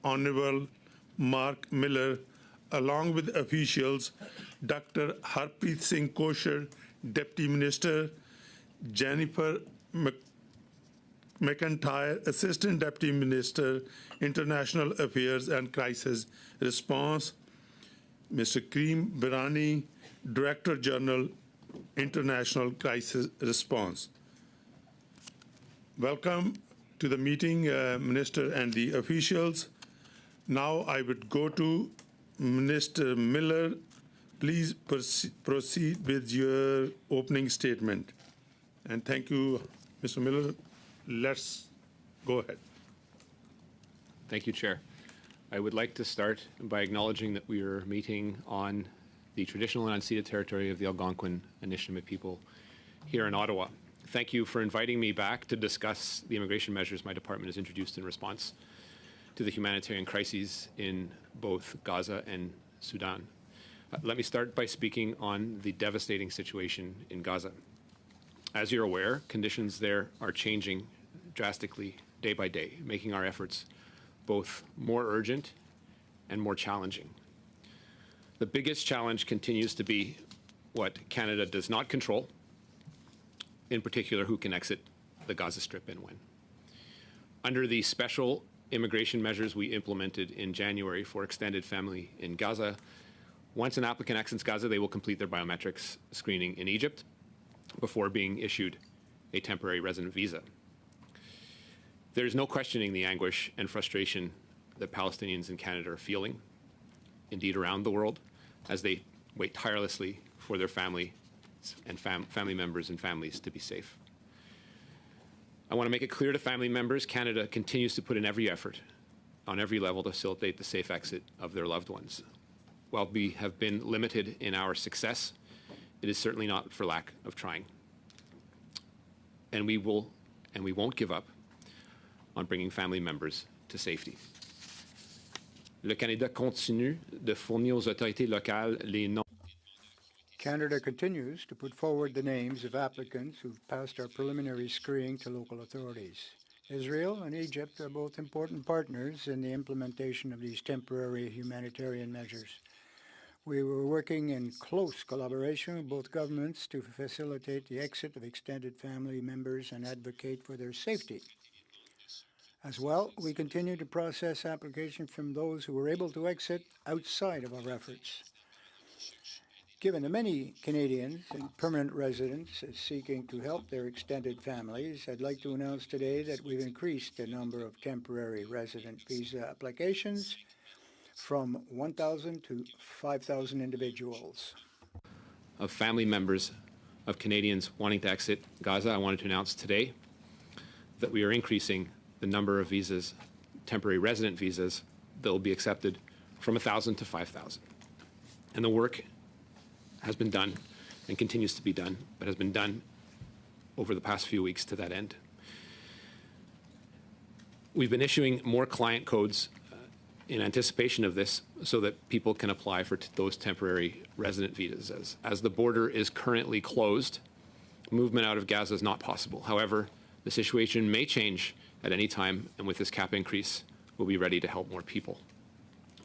Honorable Mark Miller, along with officials Dr. Harpreet Singh Kosher, Deputy Minister, Jennifer McIntyre, Assistant Deputy Minister, International Affairs and Crisis Response, Mr. Kareem Birani, Director General, International Crisis Response. Welcome to the meeting, Minister and the officials. Now I would go to Minister Miller. Please proceed with your opening statement. And thank you, Mr. Miller. Let's go ahead. Thank you, Chair. I would like to start by acknowledging that we are meeting on the traditional and unceded territory of the Algonquin Anishinaabe people here in Ottawa. Thank you for inviting me back to discuss the immigration measures my department has introduced in response to the humanitarian crises in both Gaza and Sudan. Let me start by speaking on the devastating situation in Gaza. As you're aware, conditions there are changing drastically day by day, making our efforts both more urgent and more challenging. The biggest challenge continues to be what Canada does not control, in particular who can exit the Gaza Strip and when. Under the special immigration measures we implemented in January for extended family in Gaza, once an applicant exits Gaza, they will complete their biometrics screening in Egypt before being issued a temporary resident visa. There is no questioning the anguish and frustration that Palestinians in Canada are feeling, indeed around the world, as they wait tirelessly for their family and family members and families to be safe. I want to make it clear to family members, Canada continues to put in every effort on every level to facilitate the safe exit of their loved ones. While we have been limited in our success, it is certainly not for lack of trying. And we won't give up on bringing family members to safety. Le Canada continue de fournir aux autorités locales les noms. Canada continues to put forward the names of applicants who've passed our preliminary screening to local authorities. Israel and Egypt are both important partners in the implementation of these temporary humanitarian measures. We were working in close collaboration with both governments to facilitate the exit of extended family members and advocate for their safety. As well, we continue to process applications from those who were able to exit outside of our efforts. Given the many Canadians and permanent residents seeking to help their extended families, I'd like to announce today that we've increased the number of temporary resident visa applications from 1,000 to 5,000 individuals. Of family members of Canadians wanting to exit Gaza, I wanted to announce today that we are increasing the number of visas, temporary resident visas, that will be accepted from 1,000 to 5,000. And the work has been done and continues to be done, but has been done over the past few weeks to that end. We've been issuing more client codes in anticipation of this so that people can apply for those temporary resident visas. As the border is currently closed, movement out of Gaza is not possible. However, the situation may change at any time, and with this cap increase, we'll be ready to help more people.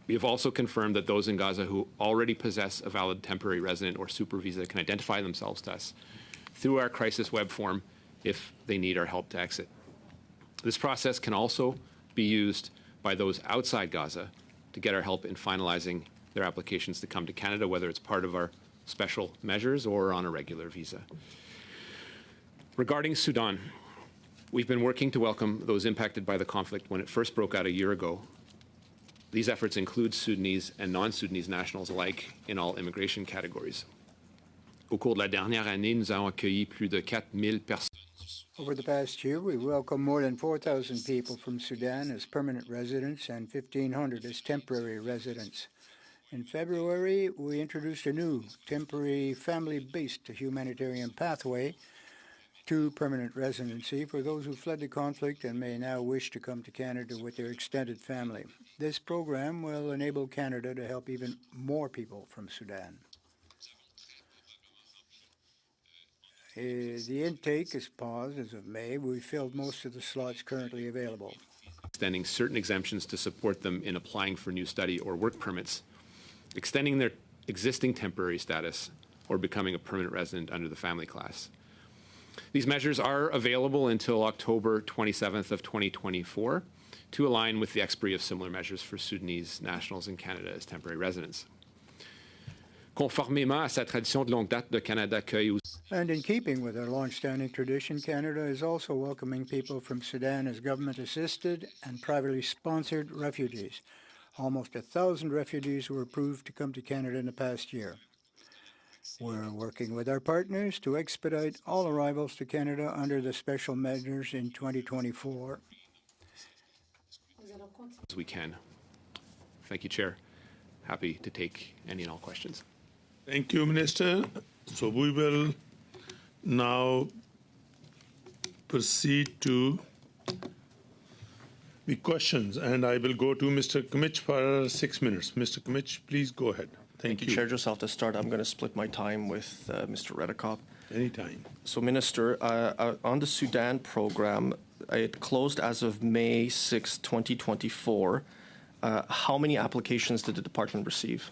We have also confirmed that those in Gaza who already possess a valid temporary resident or super visa can identify themselves to us through our crisis web form if they need our help to exit. This process can also be used by those outside Gaza to get our help in finalizing their applications to come to Canada, whether it's part of our special measures or on a regular visa. Regarding Sudan, we've been working to welcome those impacted by the conflict when it first broke out a year ago. These efforts include Sudanese and non-Sudanese nationals alike in all immigration categories. Au cours de la dernière année, nous avons accueilli plus de 4,000 personnes. Over the past year, we welcomed more than 4,000 people from Sudan as permanent residents and 1,500 as temporary residents. In February, we introduced a new temporary family-based humanitarian pathway to permanent residency for those who fled the conflict and may now wish to come to Canada with their extended family. This program will enable Canada to help even more people from Sudan. The intake is paused as of May. We filled most of the slots currently available. extending certain exemptions to support them in applying for new study or work permits, extending their existing temporary status, or becoming a permanent resident under the family class. These measures are available until October 27th of 2024 to align with the expiry of similar measures for Sudanese nationals in Canada as temporary residents. Conformément à sa tradition de longue date, le Canada accueille aussi. And in keeping with our long-standing tradition, Canada is also welcoming people from Sudan as government-assisted and privately sponsored refugees. Almost 1,000 refugees were approved to come to Canada in the past year. We're working with our partners to expedite all arrivals to Canada under the special measures in 2024. As we can. Thank you, Chair. Happy to take any and all questions. Thank you, Minister. So we will now proceed to the questions, and I will go to Mr. Comich for 6 minutes. Mr. Comich, please go ahead. Thank you. Chair. Just off to start, I'm going to split my time with Mr. Redekop. Anytime. So, Minister, on the Sudan program, it closed as of May 6, 2024. How many applications did the department receive?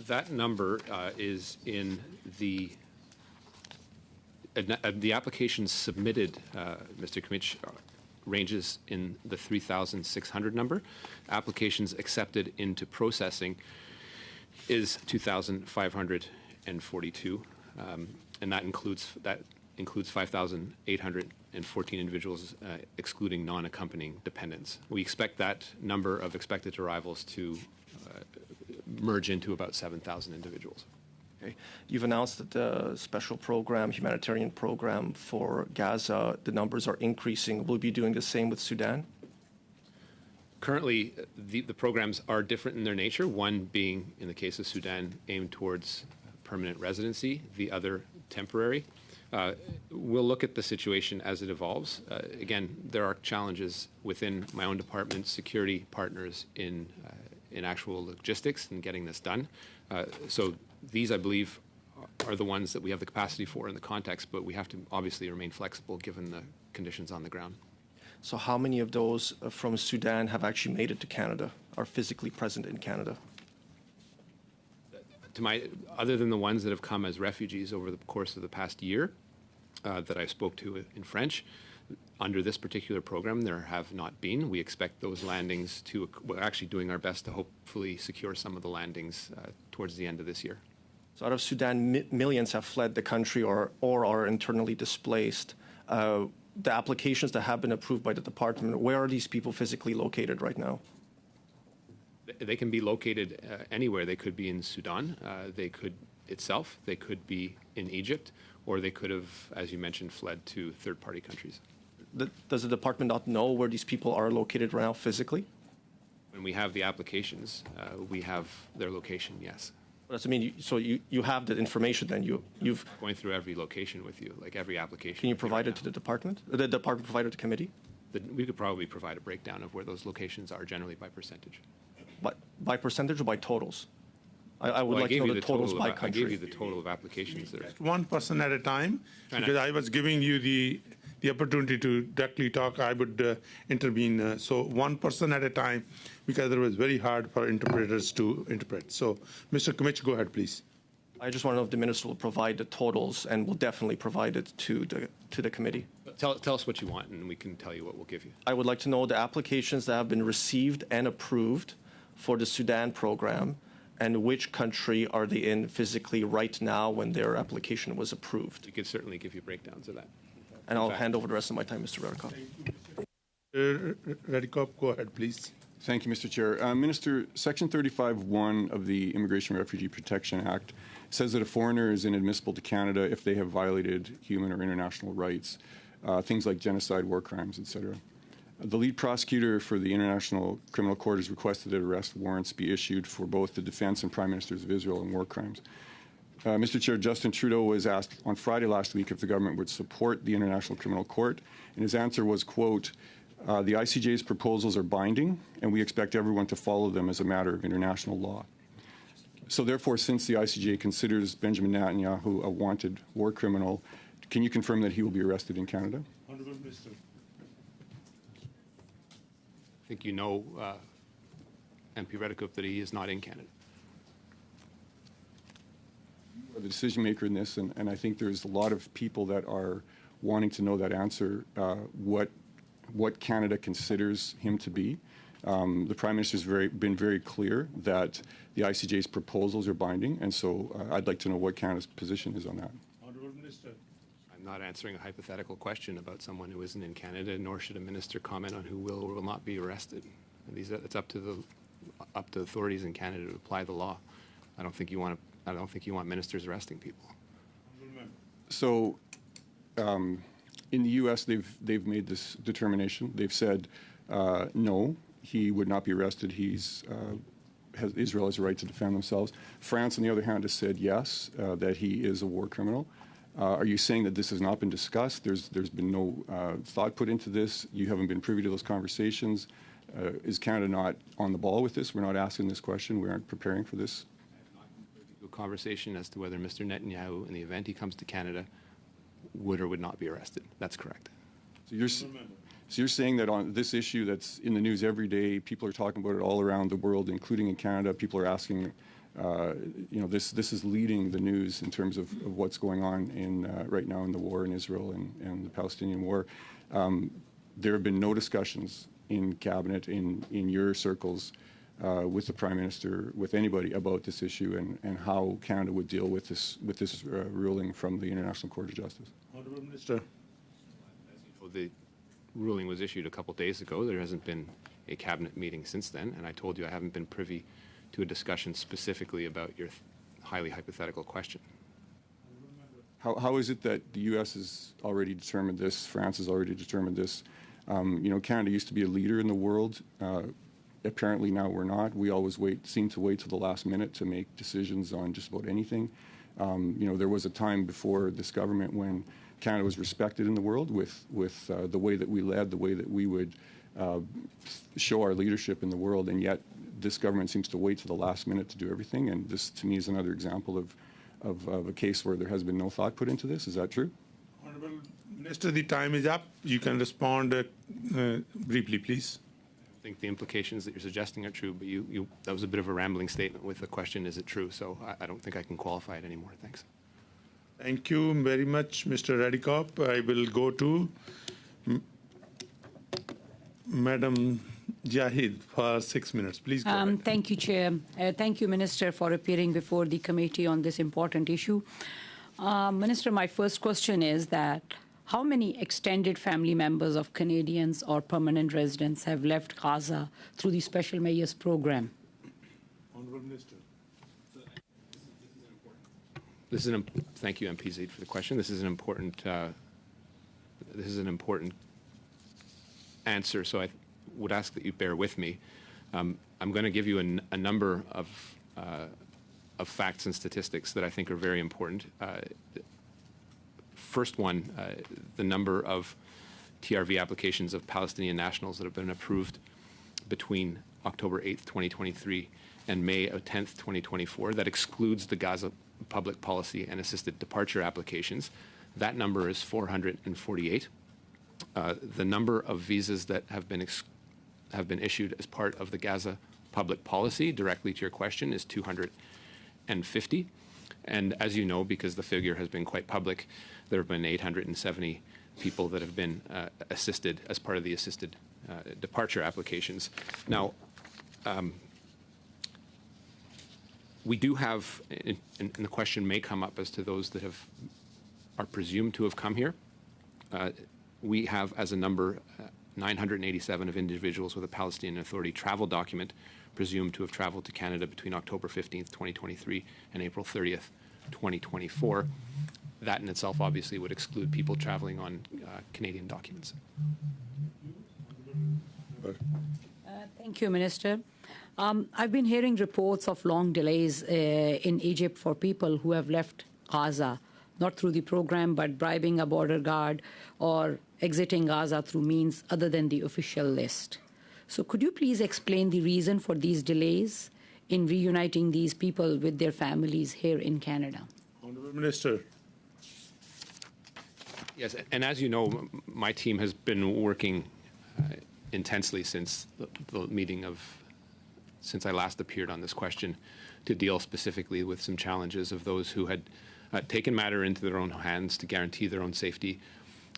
That number is in the applications submitted, Mr. Comich, ranges in the 3,600 number. Applications accepted into processing is 2,542, and that includes 5,814 individuals, excluding non-accompanying dependents. We expect that number of expected arrivals to merge into about 7,000 individuals. Okay. You've announced that the special program, humanitarian program for Gaza, the numbers are increasing. Will you be doing the same with Sudan? Currently, the programs are different in their nature, one being, in the case of Sudan, aimed towards permanent residency, the other temporary. We'll look at the situation as it evolves. Again, there are challenges within my own department, security partners in actual logistics and getting this done. So these, I believe, are the ones that we have the capacity for in the context, but we have to obviously remain flexible given the conditions on the ground. So how many of those from Sudan have actually made it to Canada, are physically present in Canada? Other than the ones that have come as refugees over the course of the past year that I spoke to in French, under this particular program, there have not been. We expect those landings to, we're actually doing our best to hopefully secure some of the landings towards the end of this year. So out of Sudan, millions have fled the country or are internally displaced. The applications that have been approved by the department, where are these people physically located right now? They can be located anywhere. They could be in Sudan, they could be in Egypt, or they could have, as you mentioned, fled to third-party countries. Does the department not know where these people are located right now physically? When we have the applications, we have their location, yes. That's, I mean, so you have the information then, you've... Going through every location with you, like every application. Can you provide it to the department? The department provided to the committee? We could probably provide a breakdown of where those locations are, generally by percentage. By percentage or by totals? I would like to know the totals by country. I gave you the total of applications there. One person at a time, because I was giving you the opportunity to directly talk. I would intervene. So one person at a time, because it was very hard for interpreters to interpret. So, Mr. Comich, go ahead, please. I just want to know if the minister will provide the totals, and will definitely provide it to the committee. Tell us what you want, and we can tell you what we'll give you. I would like to know the applications that have been received and approved for the Sudan program, and which country are they in physically right now when their application was approved. We could certainly give you breakdowns of that. And I'll hand over the rest of my time, Mr. Redekop. Redekop, go ahead, please. Thank you, Mr. Chair. Minister, Section 35(1) of the Immigration and Refugee Protection Act says that a foreigner is inadmissible to Canada if they have violated human or international rights, things like genocide, war crimes, etc. The lead prosecutor for the International Criminal Court has requested that arrest warrants be issued for both the defense and prime ministers of Israel on war crimes. Mr. Chair, Justin Trudeau was asked on Friday last week if the government would support the International Criminal Court, and his answer was, quote, the ICJ's proposals are binding, and we expect everyone to follow them as a matter of international law. So therefore, since the ICJ considers Benjamin Netanyahu a wanted war criminal, can you confirm that he will be arrested in Canada? Honourable Minister. think you know, MP Redikup, that he is not in Canada. You are the decision maker in this, and I think there's a lot of people that are wanting to know that answer, what Canada considers him to be. The Prime Minister's been very clear that the ICJ's proposals are binding, and so I'd like to know what Canada's position is on that. Honourable Minister. I'm not answering a hypothetical question about someone who isn't in Canada, nor should a minister comment on who will or will not be arrested. It's up to the authorities in Canada to apply the law. I don't think you want ministers arresting people. So, in the U.S., they've made this determination. They've said no, he would not be arrested. Israel has a right to defend themselves. France, on the other hand, has said yes, that he is a war criminal. Are you saying that this has not been discussed? There's been no thought put into this. You haven't been privy to those conversations. Is Canada not on the ball with this? We're not asking this question. We aren't preparing for this. A conversation as to whether Mr. Netanyahu, in the event he comes to Canada, would or would not be arrested. That's correct. So you're saying that on this issue that's in the news every day, people are talking about it all around the world, including in Canada. People are asking, this is leading the news in terms of what's going on right now in the war in Israel and the Palestinian war. There have been no discussions in cabinet, in your circles, with the Prime Minister, with anybody about this issue and how Canada would deal with this ruling from the International Court of Justice. Honourable Minister. The ruling was issued a couple days ago. There hasn't been a cabinet meeting since then, and I told you I haven't been privy to a discussion specifically about your highly hypothetical question. How is it that the U.S. has already determined this, France has already determined this? Canada used to be a leader in the world. Apparently now we're not. We always seem to wait till the last minute to make decisions on just about anything. There was a time before this government when Canada was respected in the world with the way that we led, the way that we would show our leadership in the world, and yet this government seems to wait to the last minute to do everything, and this, to me, is another example of a case where there has been no thought put into this. Is that true? Honourable Minister, the time is up. You can respond briefly, please. I think the implications that you're suggesting are true, but that was a bit of a rambling statement with the question, is it true? So I don't think I can qualify it anymore. Thanks. Thank you very much, Mr. Redikup. I will go to Madam Jahid for 6 minutes. Please go ahead. Thank you, Chair. Thank you, Minister, for appearing before the committee on this important issue. Minister, my first question is that how many extended family members of Canadians or permanent residents have left Gaza through the Special Mayors Program? Honourable Minister. Thank you, MP Zaid, for the question. This is an important answer, so I would ask that you bear with me. I'm going to give you a number of facts and statistics that I think are very important. First one, the number of TRV applications of Palestinian nationals that have been approved between October 8th, 2023 and May 10th, 2024. That excludes the Gaza public policy and assisted departure applications. That number is 448. The number of visas that have been issued as part of the Gaza public policy, directly to your question, is 250. And as you know, because the figure has been quite public, there have been 870 people that have been assisted as part of the assisted departure applications. Now, we do have, and the question may come up as to those that are presumed to have come here. We have as a number 987 of individuals with a Palestinian Authority travel document presumed to have traveled to Canada between October 15th, 2023 and April 30th, 2024. That in itself obviously would exclude people traveling on Canadian documents. Thank you, Minister. I've been hearing reports of long delays in Egypt for people who have left Gaza, not through the program, but bribing a border guard or exiting Gaza through means other than the official list. So could you please explain the reason for these delays in reuniting these people with their families here in Canada? Honourable Minister. Yes, and as you know, my team has been working intensely since the meeting since I last appeared on this question, to deal specifically with some challenges of those who had taken matter into their own hands to guarantee their own safety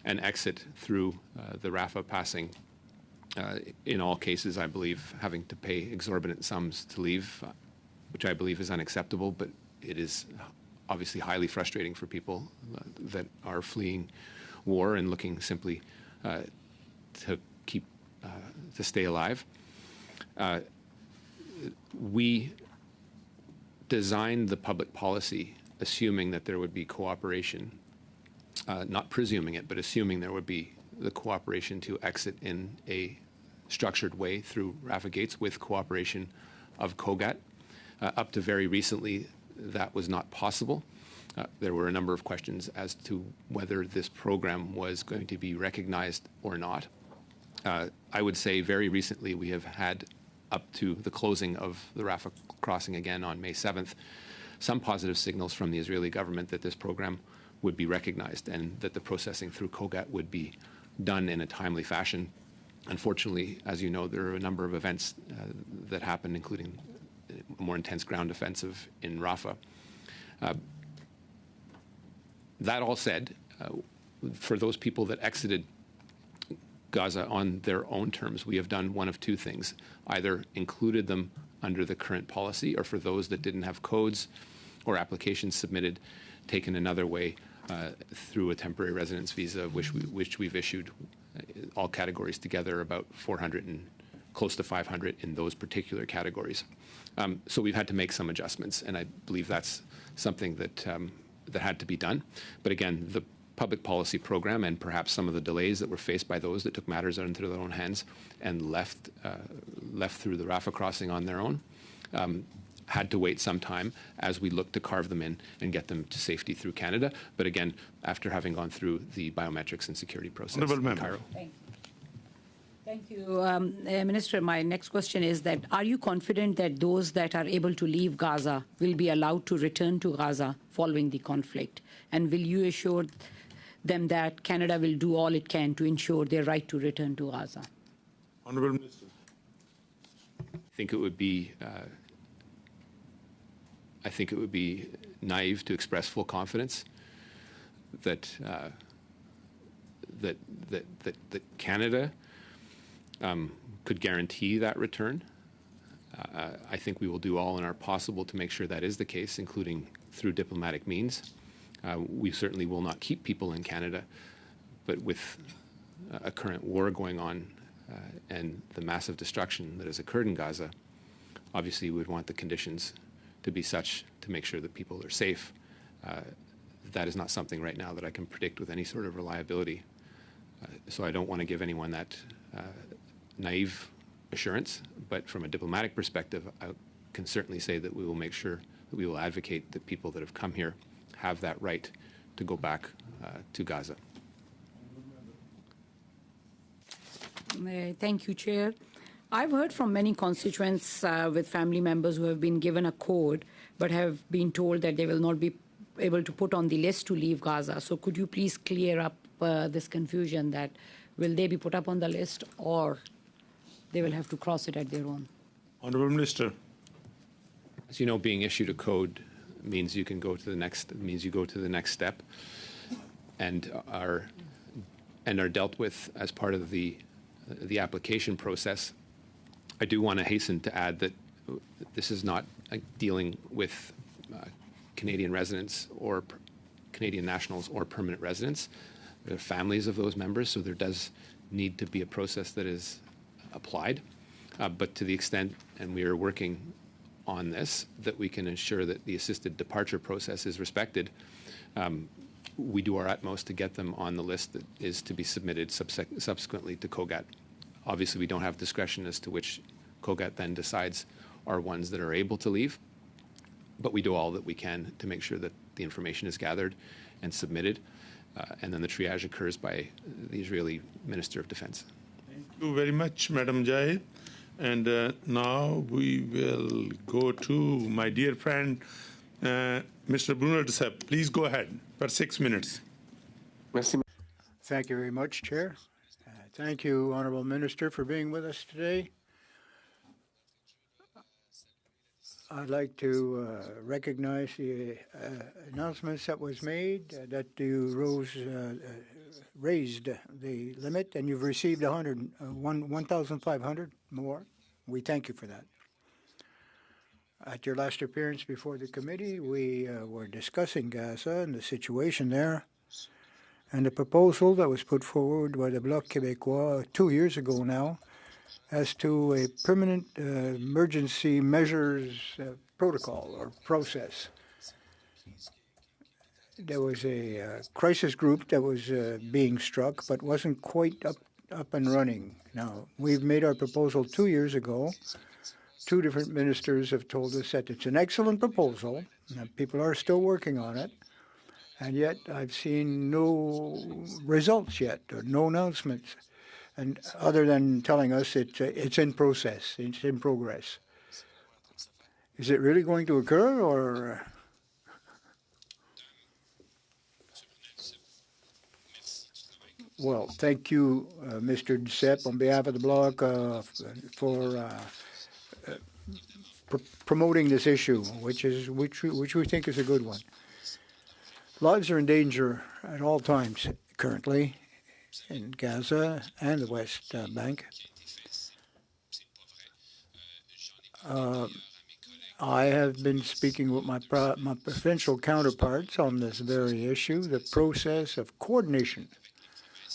and exit through the RAFA passing. In all cases, I believe, having to pay exorbitant sums to leave, which I believe is unacceptable, but it is obviously highly frustrating for people that are fleeing war and looking simply to stay alive. We designed the public policy assuming that there would be cooperation, not presuming it, but assuming there would be the cooperation to exit in a structured way through RAFA gates with cooperation of COGAT. Up to very recently, that was not possible. There were a number of questions as to whether this program was going to be recognized or not. I would say very recently we have had, up to the closing of the RAFA crossing again on May 7th, some positive signals from the Israeli government that this program would be recognized and that the processing through COGAT would be done in a timely fashion. Unfortunately, as you know, there are a number of events that happened, including a more intense ground offensive in Rafah. That all said, for those people that exited Gaza on their own terms, we have done one of two things: either included them under the current policy, or for those that didn't have codes or applications submitted, taken another way through a temporary residence visa, which we've issued, all categories together, about 400 and close to 500 in those particular categories. So we've had to make some adjustments, and I believe that's something that that had to be done. But again, the public policy program and perhaps some of the delays that were faced by those that took matters into their own hands and left through the Rafah crossing on their own had to wait some time as we looked to carve them in and get them to safety through Canada. But again, after having gone through the biometrics and security process in Cairo. Thank you, Minister. My next question is that, are you confident that those that are able to leave Gaza will be allowed to return to Gaza following the conflict? And will you assure them that Canada will do all it can to ensure their right to return to Gaza? Honourable Minister. I think it would be naive to express full confidence that that Canada could guarantee that return. I think we will do all in our possible to make sure that is the case, including through diplomatic means. We certainly will not keep people in Canada, but with a current war going on and the massive destruction that has occurred in Gaza, obviously we would want the conditions to be such to make sure that people are safe. That is not something right now that I can predict with any sort of reliability. So I don't want to give anyone that naive assurance, but from a diplomatic perspective, I can certainly say that we will make sure that we will advocate that people that have come here have that right to go back to Gaza. Thank you, Chair. I've heard from many constituents with family members who have been given a code but have been told that they will not be able to put on the list to leave Gaza. So could you please clear up this confusion that will they be put up on the list or they will have to cross it at their own? Honourable Minister. As you know, being issued a code means you can go to the next step and are dealt with as part of the application process. I do want to hasten to add that this is not dealing with Canadian residents or Canadian nationals or permanent residents. There are families of those members, so there does need to be a process that is applied. But to the extent, and we are working on this, that we can ensure that the assisted departure process is respected, we do our utmost to get them on the list that is to be submitted subsequently to COGAT. Obviously, we don't have discretion as to which COGAT then decides are ones that are able to leave, but we do all that we can to make sure that the information is gathered and submitted, and then the triage occurs by the Israeli Minister of Defense. Thank you very much, Madam Jaid. And now we will go to my dear friend, Mr. Bruno Duceppe. Please go ahead for 6 minutes. Thank you very much, Chair. Thank you, Honourable Minister, for being with us today. I'd like to recognize the announcements that was made that you raised the limit and you've received 1,500 more. We thank you for that. At your last appearance before the committee, we were discussing Gaza and the situation there, and the proposal that was put forward by the Bloc Québécois 2 years ago now as to a permanent emergency measures protocol or process. There was a crisis group that was being struck but wasn't quite up and running. Now, we've made our proposal 2 years ago. 2 different ministers have told us that it's an excellent proposal, and people are still working on it, and yet I've seen no results yet, or no announcements, and other than telling us it's in process, it's in progress. Is it really going to occur, or? Well, thank you, Mr. Duceppe, on behalf of the Bloc, for promoting this issue, which we think is a good one. Lives are in danger at all times currently in Gaza and the West Bank. I have been speaking with my provincial counterparts on this very issue. The process of coordination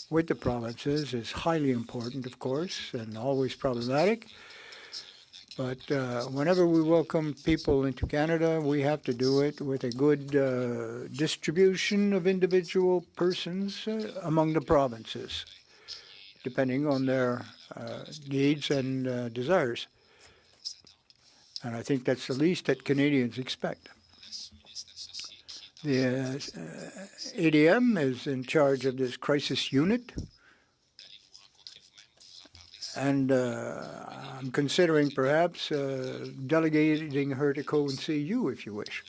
with the provinces is highly important, of course, and always problematic. But whenever we welcome people into Canada, we have to do it with a good distribution of individual persons among the provinces, depending on their needs and desires. And I think that's the least that Canadians expect. The ADM is in charge of this crisis unit. And I'm considering perhaps delegating her to go and see you, if you wish.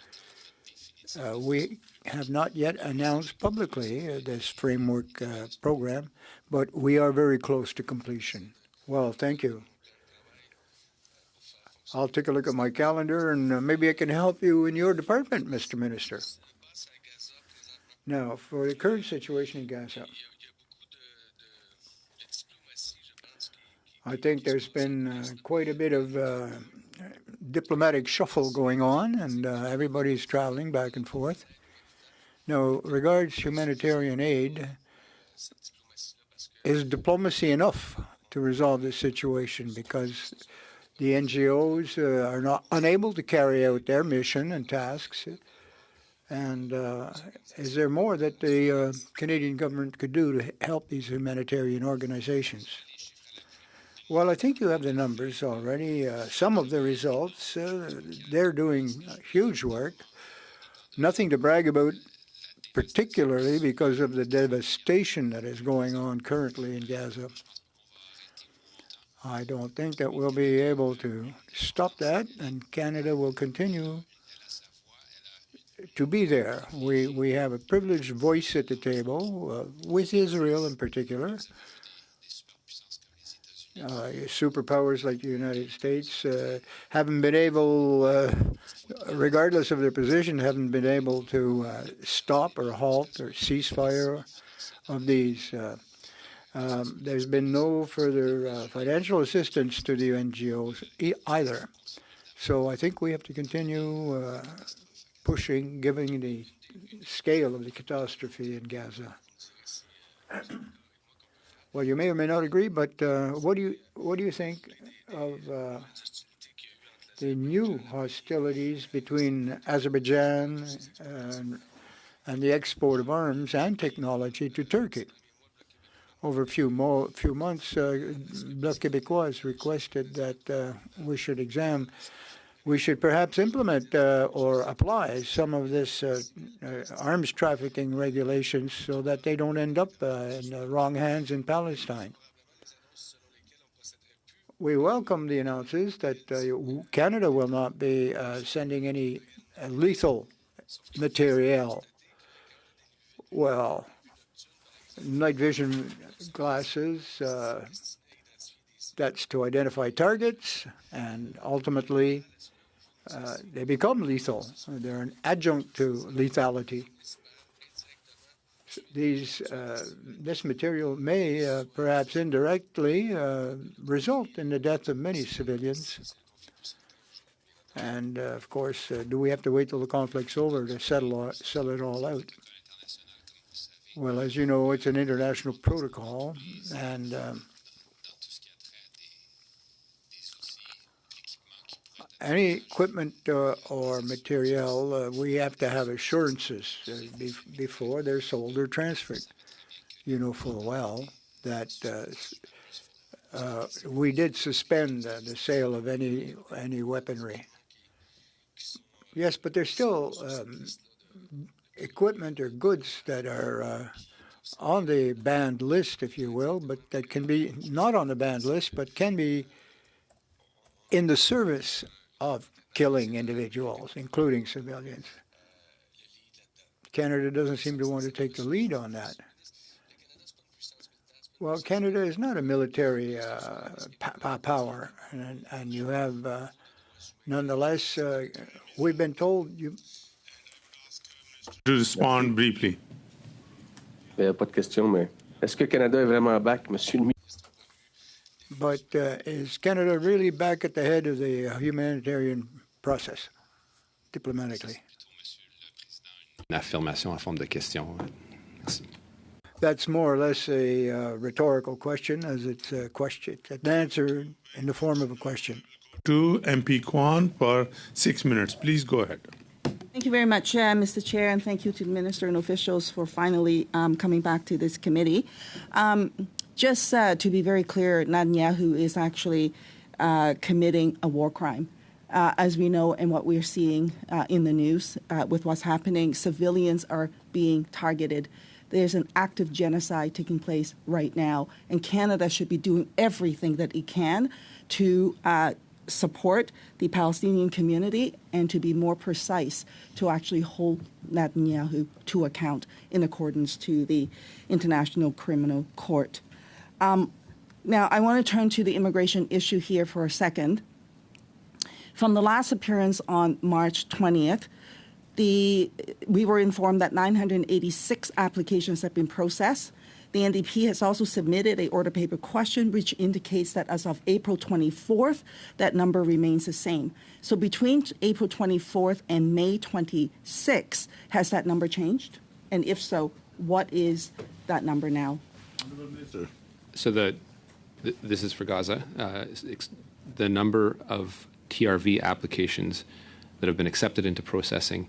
We have not yet announced publicly this framework program, but we are very close to completion. Well, thank you. I'll take a look at my calendar, and maybe I can help you in your department, Mr. Minister. Now, for the current situation in Gaza, I think there's been quite a bit of diplomatic shuffle going on, and everybody's traveling back and forth. Now, regards humanitarian aid, is diplomacy enough to resolve this situation? Because the NGOs are not unable to carry out their mission and tasks. And is there more that the Canadian government could do to help these humanitarian organizations? Well, I think you have the numbers already. Some of the results, they're doing huge work. Nothing to brag about, particularly because of the devastation that is going on currently in Gaza. I don't think that we'll be able to stop that, and Canada will continue to be there. We have a privileged voice at the table, with Israel in particular. Superpowers like the United States haven't been able, regardless of their position, haven't been able to stop or halt or ceasefire of these. There's been no further financial assistance to the NGOs either. So I think we have to continue pushing, given the scale of the catastrophe in Gaza. Well, you may or may not agree, but what do you think of the new hostilities between Azerbaijan and the export of arms and technology to Turkey? Over a few months, Bloc Québécois has requested that we should perhaps implement or apply some of this arms trafficking regulations so that they don't end up in the wrong hands in Palestine. We welcome the announcements that Canada will not be sending any lethal material. Well, night vision glasses, that's to identify targets, and ultimately they become lethal. They're an adjunct to lethality. This material may perhaps indirectly result in the death of many civilians. And of course, do we have to wait till the conflict's over to sell it all out? Well, as you know, it's an international protocol, and any equipment or material, we have to have assurances before they're sold or transferred. You know full well that we did suspend the sale of any weaponry. Yes, but there's still equipment or goods that are on the banned list, if you will, but that can be not on the banned list, but can be in the service of killing individuals, including civilians. Canada doesn't seem to want to take the lead on that. Well, Canada is not a military power, and you have, nonetheless, we've been told you. To respond briefly. Pas de question, mais est-ce que Canada est vraiment back, Monsieur le ministre? But is Canada really back at the head of the humanitarian process, diplomatically? Une affirmation en forme de question. Merci. That's more or less a rhetorical question, as it's a question, an answer in the form of a question. To MP Kwan for 6 minutes. Please go ahead. Thank you very much, Mr. Chair, and thank you to the Minister and officials for finally coming back to this committee. Just to be very clear, Netanyahu is actually committing a war crime. As we know and what we're seeing in the news with what's happening, civilians are being targeted. There's an active genocide taking place right now, and Canada should be doing everything that it can to support the Palestinian community and to be more precise to actually hold Netanyahu to account in accordance to the International Criminal Court. Now, I want to turn to the immigration issue here for a second. From the last appearance on March 20th, we were informed that 986 applications have been processed. The NDP has also submitted a order paper question, which indicates that as of April 24th, that number remains the same. So between April 24th and May 26th, has that number changed? And if so, what is that number now? So this is for Gaza. The number of TRV applications that have been accepted into processing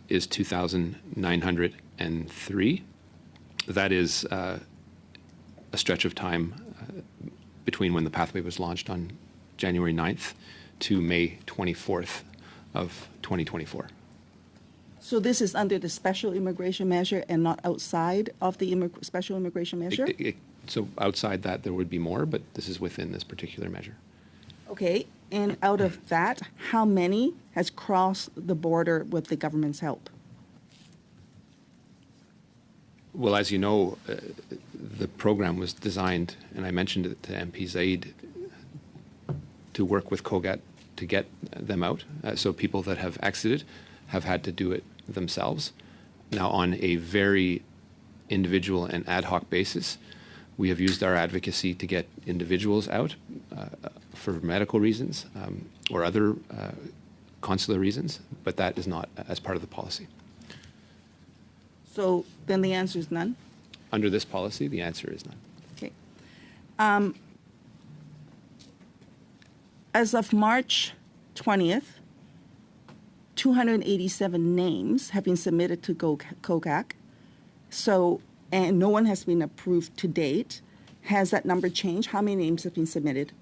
is 2,903. That is a stretch of time between when the pathway was launched on January 9th to May 24th of 2024. So this is under the special immigration measure and not outside of the special immigration measure? So outside that, there would be more, but this is within this particular measure. Okay, and out of that, how many has crossed the border with the government's help? Well, as you know, the program was designed, and I mentioned it to MP Zaid, to work with COGAT to get them out. So people that have exited have had to do it themselves. Now, on a very individual and ad hoc basis, we have used our advocacy to get individuals out for medical reasons or other consular reasons, but that is not as part of the policy. So then the answer is none? Under this policy, the answer is none. Okay. As of March 20th, 287 names have been submitted to COGAC. So, and no one has been approved to date. Has that number changed? How many names have been submitted?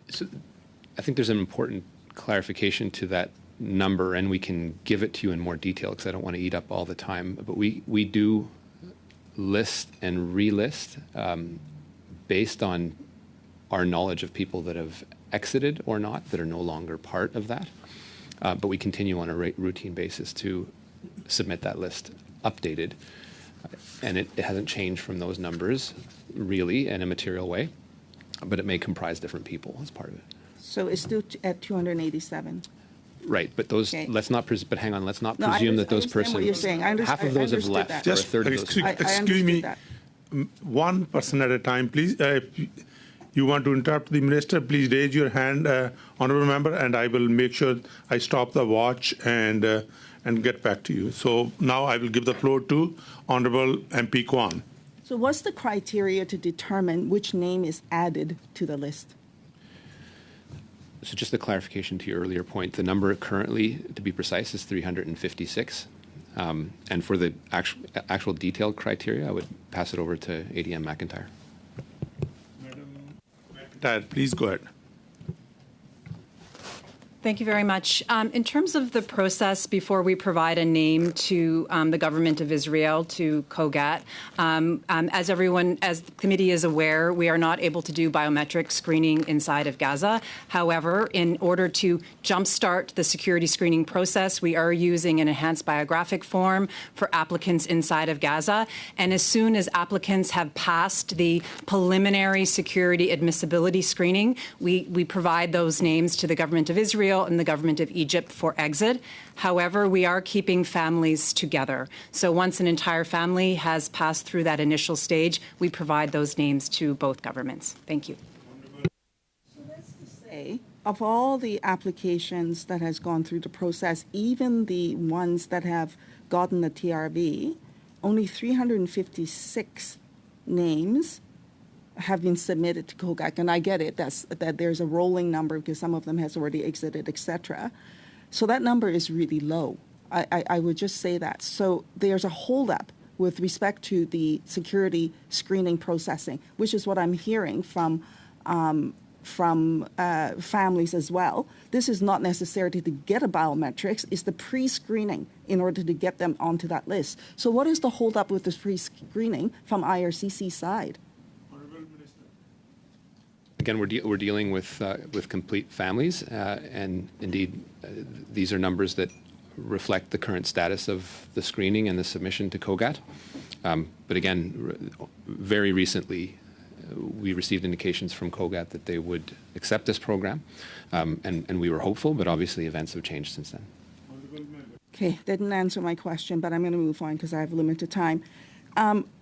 So I think there's an important clarification to that number, and we can give it to you in more detail because I don't want to eat up all the time. But we do list and relist based on our knowledge of people that have exited or not, that are no longer part of that. But we continue on a routine basis to submit that list updated. And it hasn't changed from those numbers, really, in a material way, but it may comprise different people as part of it. So it's still at 287. Right, but those, Okay. let's not, but hang on, let's not No, I presume that I those understand what you're persons, saying. I half of I those have understood left, that. or a Just third of those. I excuse understood me, that. one person at a time, please. If you want to interrupt the minister, please raise your hand, honourable member, and I will make sure I stop the watch and get back to you. So now I will give the floor to Honourable MP Kwan. So what's the criteria to determine which name is added to the list? So just a clarification to your earlier point, the number currently, to be precise, is 356. And for the actual detailed criteria, I would pass it over to ADM McIntyre. Dad, please go ahead. Thank you very much. In terms of the process before we provide a name to the government of Israel, to COGAT, as the committee is aware, we are not able to do biometric screening inside of Gaza. However, in order to jumpstart the security screening process, we are using an enhanced biographic form for applicants inside of Gaza. And as soon as applicants have passed the preliminary security admissibility screening, we provide those names to the government of Israel and the government of Egypt for exit. However, we are keeping families together. So once an entire family has passed through that initial stage, we provide those names to both governments. Thank you. So that's to say, of all the applications that has gone through the process, even the ones that have gotten the TRB, only 356 names have been submitted to COGAC, and I get it, that there's a rolling number because some of them has already exited, etc. So that number is really low. I would just say that. So there's a holdup with respect to the security screening processing, which is what I'm hearing from families as well. This is not necessarily to get a biometrics, it's the pre-screening in order to get them onto that list. So what is the holdup with this pre-screening from IRCC side? Again, we're dealing with complete families, and indeed, these are numbers that reflect the current status of the screening and the submission to COGAT. But again, very recently, we received indications from COGAT that they would accept this program, and we were hopeful, but obviously events have changed since then. Okay, that didn't answer my question, but I'm going to move on because I have limited time.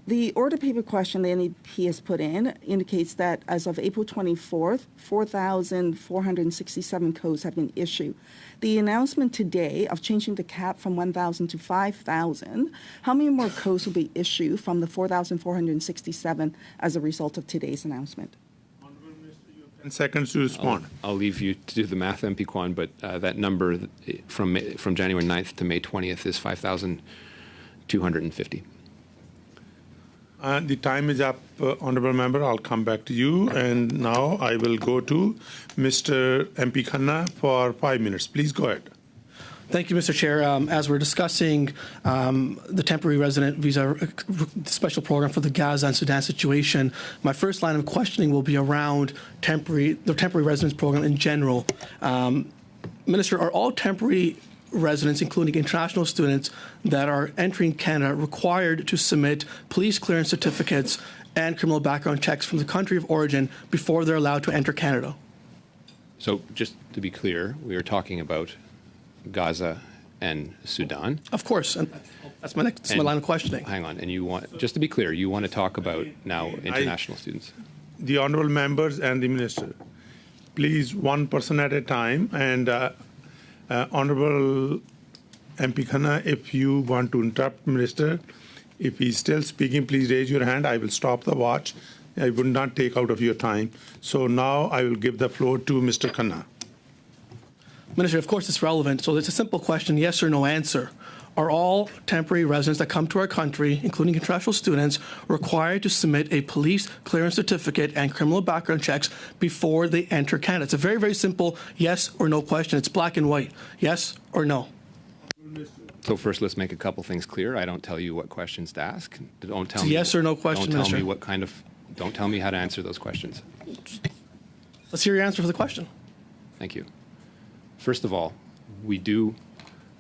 The order paper question the NEP has put in indicates that as of April 24th, 4,467 codes have been issued. The announcement today of changing the cap from 1,000 to 5,000, how many more codes will be issued from the 4,467 as a result of today's announcement? 10 seconds to respond. I'll leave you to do the math, MP Kwan, but that number from January 9th to May 20th is 5,250. The time is up, Honourable Member. I'll come back to you. And now I will go to Mr. MP Khanna for 5 minutes. Please go ahead. Thank you, Mr. Chair. As we're discussing the temporary resident visa special program for the Gaza and Sudan situation, my first line of questioning will be around the temporary residence program in general. Minister, are all temporary residents, including international students that are entering Canada, required to submit police clearance certificates and criminal background checks from the country of origin before they're allowed to enter Canada? So just to be clear, we are talking about Gaza and Sudan. Of course, and that's my line of questioning. Hang on, and you want, just to be clear, you want to talk about now international students. The Honourable Members and the Minister, please, one person at a time. And Honourable MP Khanna, if you want to interrupt Minister, if he's still speaking, please raise your hand. I will stop the watch. I would not take out of your time. So now I will give the floor to Mr. Khanna. Minister, of course it's relevant. So it's a simple question, yes or no answer. Are all temporary residents that come to our country, including international students, required to submit a police clearance certificate and criminal background checks before they enter Canada? It's a very, very simple yes or no question. It's black and white. Yes or no? So first, let's make a couple things clear. I don't tell you what questions to ask. Don't tell me. Yes or no question, Don't tell Minister. me what kind of. Don't tell me how to answer those questions. Let's hear your answer for the question. Thank you. First of all, we do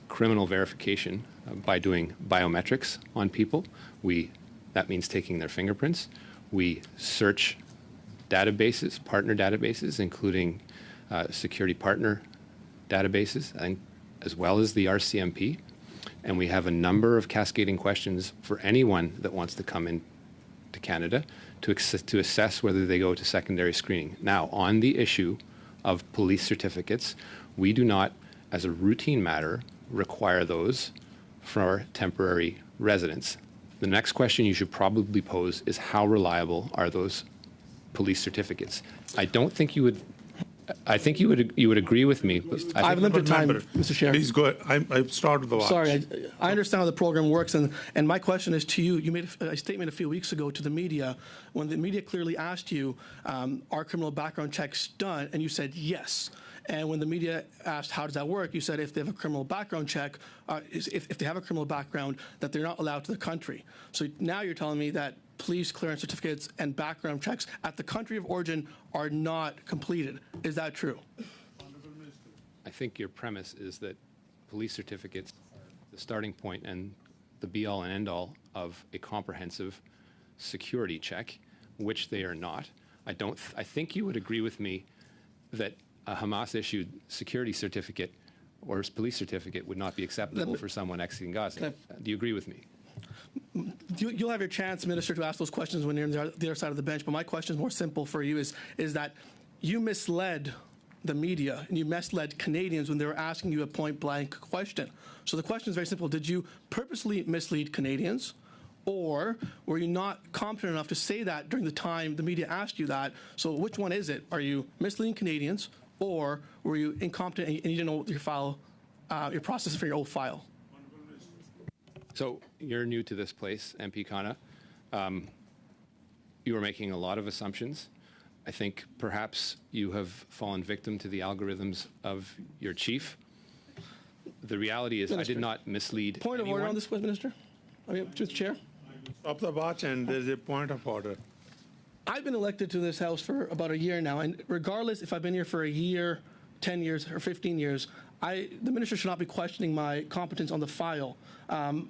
criminal verification by doing biometrics on people. That means taking their fingerprints. We search databases, partner databases, including security partner databases, and as well as the RCMP. And we have a number of cascading questions for anyone that wants to come in to Canada to assess whether they go to secondary screening. Now, on the issue of police certificates, we do not, as a routine matter, require those for temporary residents. The next question you should probably pose is how reliable are those police certificates? I don't think you would. I think you would agree with me. But I have limited time, Mr. Chair. Please go ahead. I started the watch. Sorry, I understand how the program works, and my question is to you. You made a statement a few weeks ago to the media when the media clearly asked you, are criminal background checks done? And you said yes. And when the media asked, how does that work? You said if they have a criminal background check, if they have a criminal background, that they're not allowed to the country. So now you're telling me that police clearance certificates and background checks at the country of origin are not completed. Is that true? I think your premise is that police certificates are the starting point and the be-all and end-all of a comprehensive security check, which they are not. I think you would agree with me that a Hamas-issued security certificate or police certificate would not be acceptable for someone exiting Gaza. Do you agree with me? You'll have your chance, Minister, to ask those questions when you're on the other side of the bench. But my question is more simple for you: is that you misled the media and you misled Canadians when they were asking you a point-blank question. So the question is very simple: did you purposely mislead Canadians, or were you not competent enough to say that during the time the media asked you that? So which one is it? Are you misleading Canadians, or were you incompetent and you didn't know your process for your old file? So you're new to this place, MP Khanna. You are making a lot of assumptions. I think perhaps you have fallen victim to the algorithms of your chief. The reality is, Minister, I did not mislead Point anyone. of order on this, Minister? Mr. Chair? Stop the watch, and there's a point of order. I've been elected to this House for about a year now, and regardless if I've been here for a year, 10 years, or 15 years, the minister should not be questioning my competence on the file.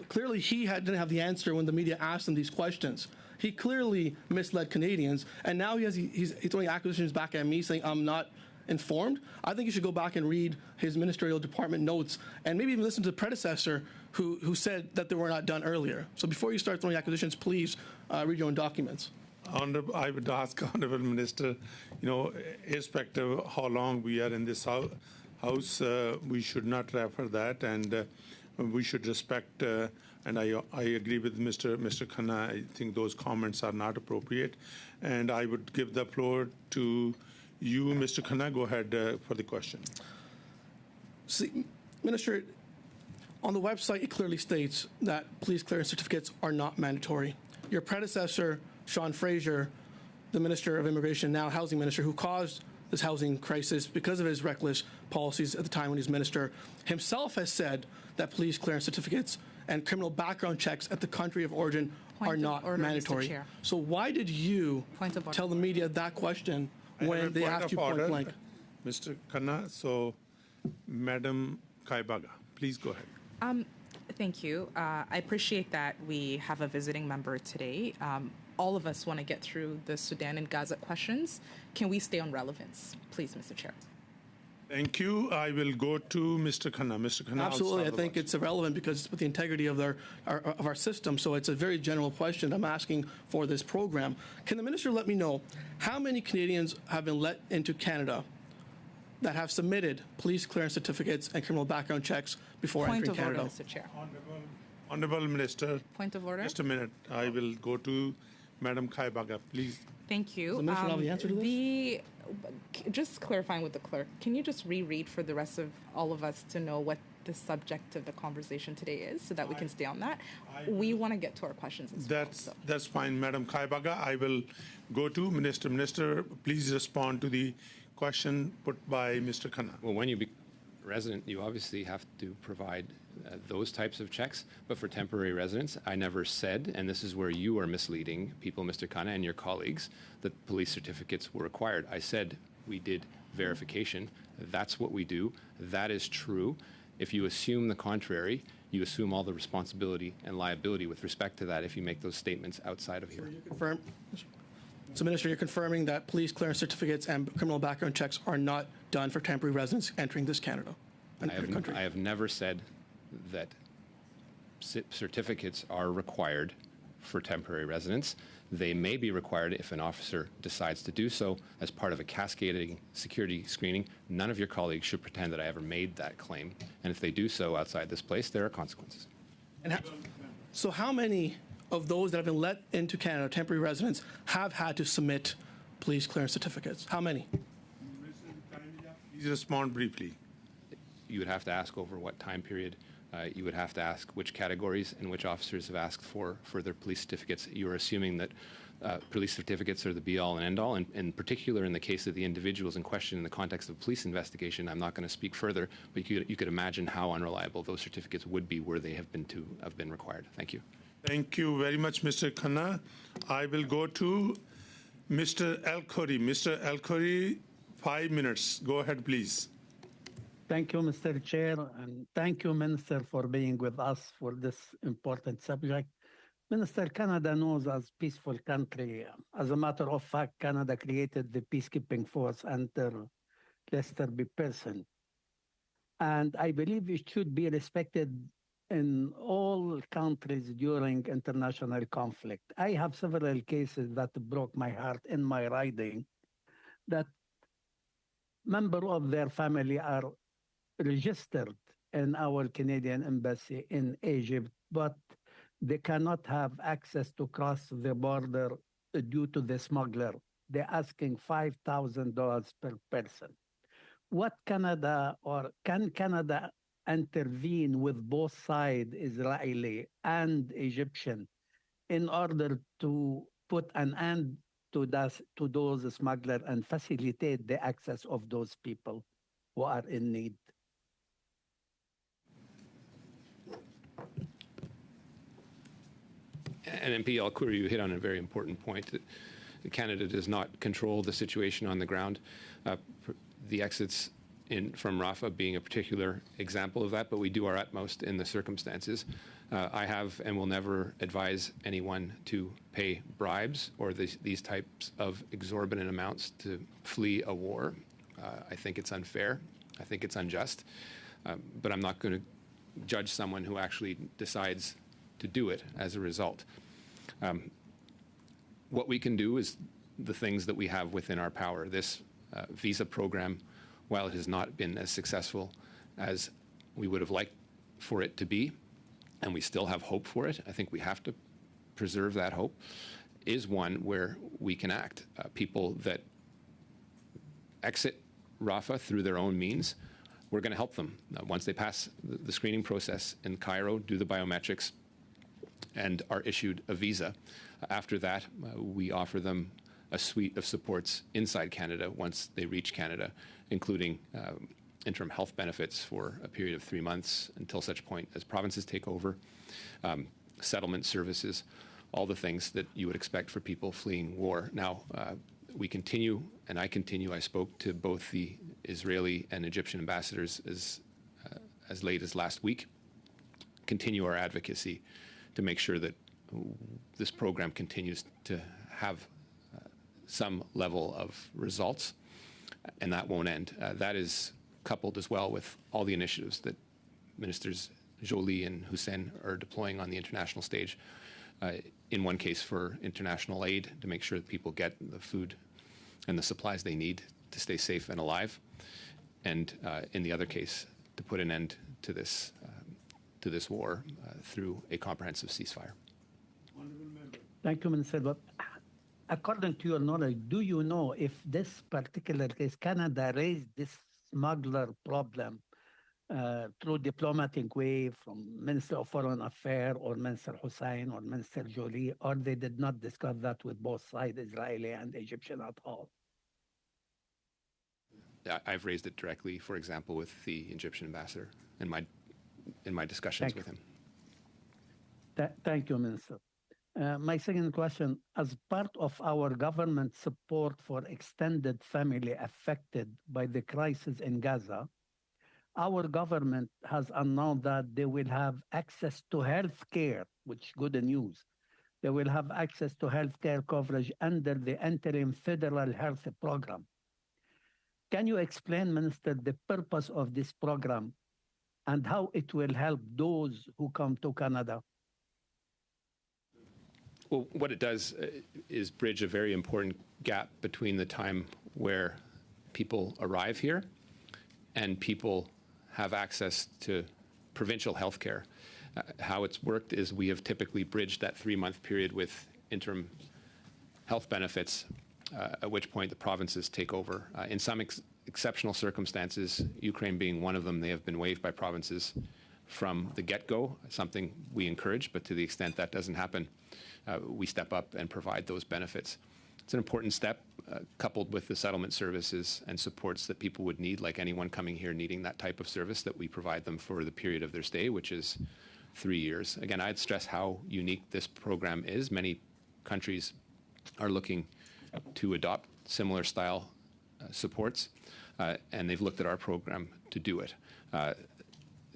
Clearly, he didn't have the answer when the media asked him these questions. He clearly misled Canadians, and now he's throwing accusations back at me, saying I'm not informed. I think you should go back and read his ministerial department notes, and maybe even listen to the predecessor who said that they were not done earlier. So before you start throwing accusations, please read your own documents. I would ask Honourable Minister, irrespective of how long we are in this House, we should not refer that, and we should respect, and I agree with Mr. Khanna. I think those comments are not appropriate, and I would give the floor to you, Mr. Khanna. Go ahead for the question. See, Minister, on the website, it clearly states that police clearance certificates are not mandatory. Your predecessor, Sean Fraser, the Minister of Immigration, now Housing Minister, who caused this housing crisis because of his reckless policies at the time when he was minister, himself has said that police clearance certificates and criminal background checks at the country of origin are not mandatory. So why did you tell the media that question when they asked you point blank? Mr. Khanna, so Madam Kaibaga, please go ahead. Thank you. I appreciate that we have a visiting member today. All of us want to get through the Sudan and Gaza questions. Can we stay on relevance, please, Mr. Chair? Thank you. I will go to Mr. Khanna. Mr. Khanna, absolutely. I think it's irrelevant because it's with the integrity of our system. So it's a very general question I'm asking for this program. Can the minister let me know how many Canadians have been let into Canada that have submitted police clearance certificates and criminal background checks before entering Canada? Point of order, Mr. Chair. Honourable Minister. Point of order. Just a minute. I will go to Madam Kaibaga, please. Thank you. Does the minister have the answer to this? Just clarifying with the clerk, can you just reread for the rest of all of us to know what the subject of the conversation today is so that we can stay on that? We want to get to our questions as well. That's fine, Madam Kaibaga. I will go to Minister. Minister, please respond to the question put by Mr. Khanna. Well, when you become resident, you obviously have to provide those types of checks. But for temporary residents, I never said, and this is where you are misleading people, Mr. Khanna, and your colleagues, that police certificates were required. I said we did verification. That's what we do. That is true. If you assume the contrary, you assume all the responsibility and liability with respect to that if you make those statements outside of here. So, Minister, you're confirming that police clearance certificates and criminal background checks are not done for temporary residents entering this Canada? I have never said that certificates are required for temporary residents. They may be required if an officer decides to do so as part of a cascading security screening. None of your colleagues should pretend that I ever made that claim. And if they do so outside this place, there are consequences. And so how many of those that have been let into Canada, temporary residents, have had to submit police clearance certificates? How many? Please respond briefly. You would have to ask over what time period. You would have to ask which categories and which officers have asked for further police certificates. You're assuming that police certificates are the be-all and end-all, and in particular in the case of the individuals in question in the context of police investigation, I'm not going to speak further, but you could imagine how unreliable those certificates would be were they have been required. Thank you. Thank you very much, Mr. Khanna. I will go to Mr. El-Khoury. Mr. El-Khoury, 5 minutes. Go ahead, please. Thank you, Mr. Chair, and thank you, Minister, for being with us for this important subject. Minister, Canada knows as peaceful country. As a matter of fact, Canada created the peacekeeping force under Lester B. Pearson. And I believe it should be respected in all countries during international conflict. I have several cases that broke my heart in my riding that members of their family are registered in our Canadian embassy in Egypt, but they cannot have access to cross the border due to the smuggler. They're asking $5,000 per person. What Canada, or can Canada intervene with both sides, Israeli and Egyptian, in order to put an end to those smugglers and facilitate the access of those people who are in need? And MP El-Khoury, you hit on a very important point. Canada does not control the situation on the ground. The exits from Rafah being a particular example of that, but we do our utmost in the circumstances. I have and will never advise anyone to pay bribes or these types of exorbitant amounts to flee a war. I think it's unfair. I think it's unjust. But I'm not going to judge someone who actually decides to do it as a result. What we can do is the things that we have within our power. This visa program, while it has not been as successful as we would have liked for it to be, and we still have hope for it, I think we have to preserve that hope, is one where we can act. People that exit Rafah through their own means, we're going to help them. Once they pass the screening process in Cairo, do the biometrics, and are issued a visa. After that, we offer them a suite of supports inside Canada once they reach Canada, including interim health benefits for a period of 3 months until such point as provinces take over, settlement services, all the things that you would expect for people fleeing war. Now, we continue, and I continue, I spoke to both the Israeli and Egyptian ambassadors as late as last week, continue our advocacy to make sure that this program continues to have some level of results, and that won't end. That is coupled as well with all the initiatives that Ministers Joly and Hussein are deploying on the international stage, in one case for international aid to make sure that people get the food and the supplies they need to stay safe and alive, and in the other case to put an end to this war through a comprehensive ceasefire. Thank you, Minister. But according to your knowledge, do you know if this particular case, Canada raised this smuggler problem through diplomatic way from Minister of Foreign Affairs or Minister Hussein or Minister Joly, or they did not discuss that with both sides, Israeli and Egyptian at all? I've raised it directly, for example, with the Egyptian ambassador in my discussions with him. Thank you, Minister. My second question, as part of our government support for extended family affected by the crisis in Gaza, Our government has announced that they will have access to health care, which is good news. They will have access to health care coverage under the interim federal health program. Can you explain, Minister, the purpose of this program and how it will help those who come to Canada? Well, what it does is bridge a very important gap between the time where people arrive here and people have access to provincial health care. How it's worked is we have typically bridged that 3-month period with interim health benefits, at which point the provinces take over. In some exceptional circumstances, Ukraine being one of them, they have been waived by provinces from the get-go, something we encourage, but to the extent that doesn't happen, we step up and provide those benefits. It's an important step, coupled with the settlement services and supports that people would need, like anyone coming here needing that type of service, that we provide them for the period of their stay, which is 3 years. Again, I'd stress how unique this program is. Many countries are looking to adopt similar style supports, and they've looked at our program to do it.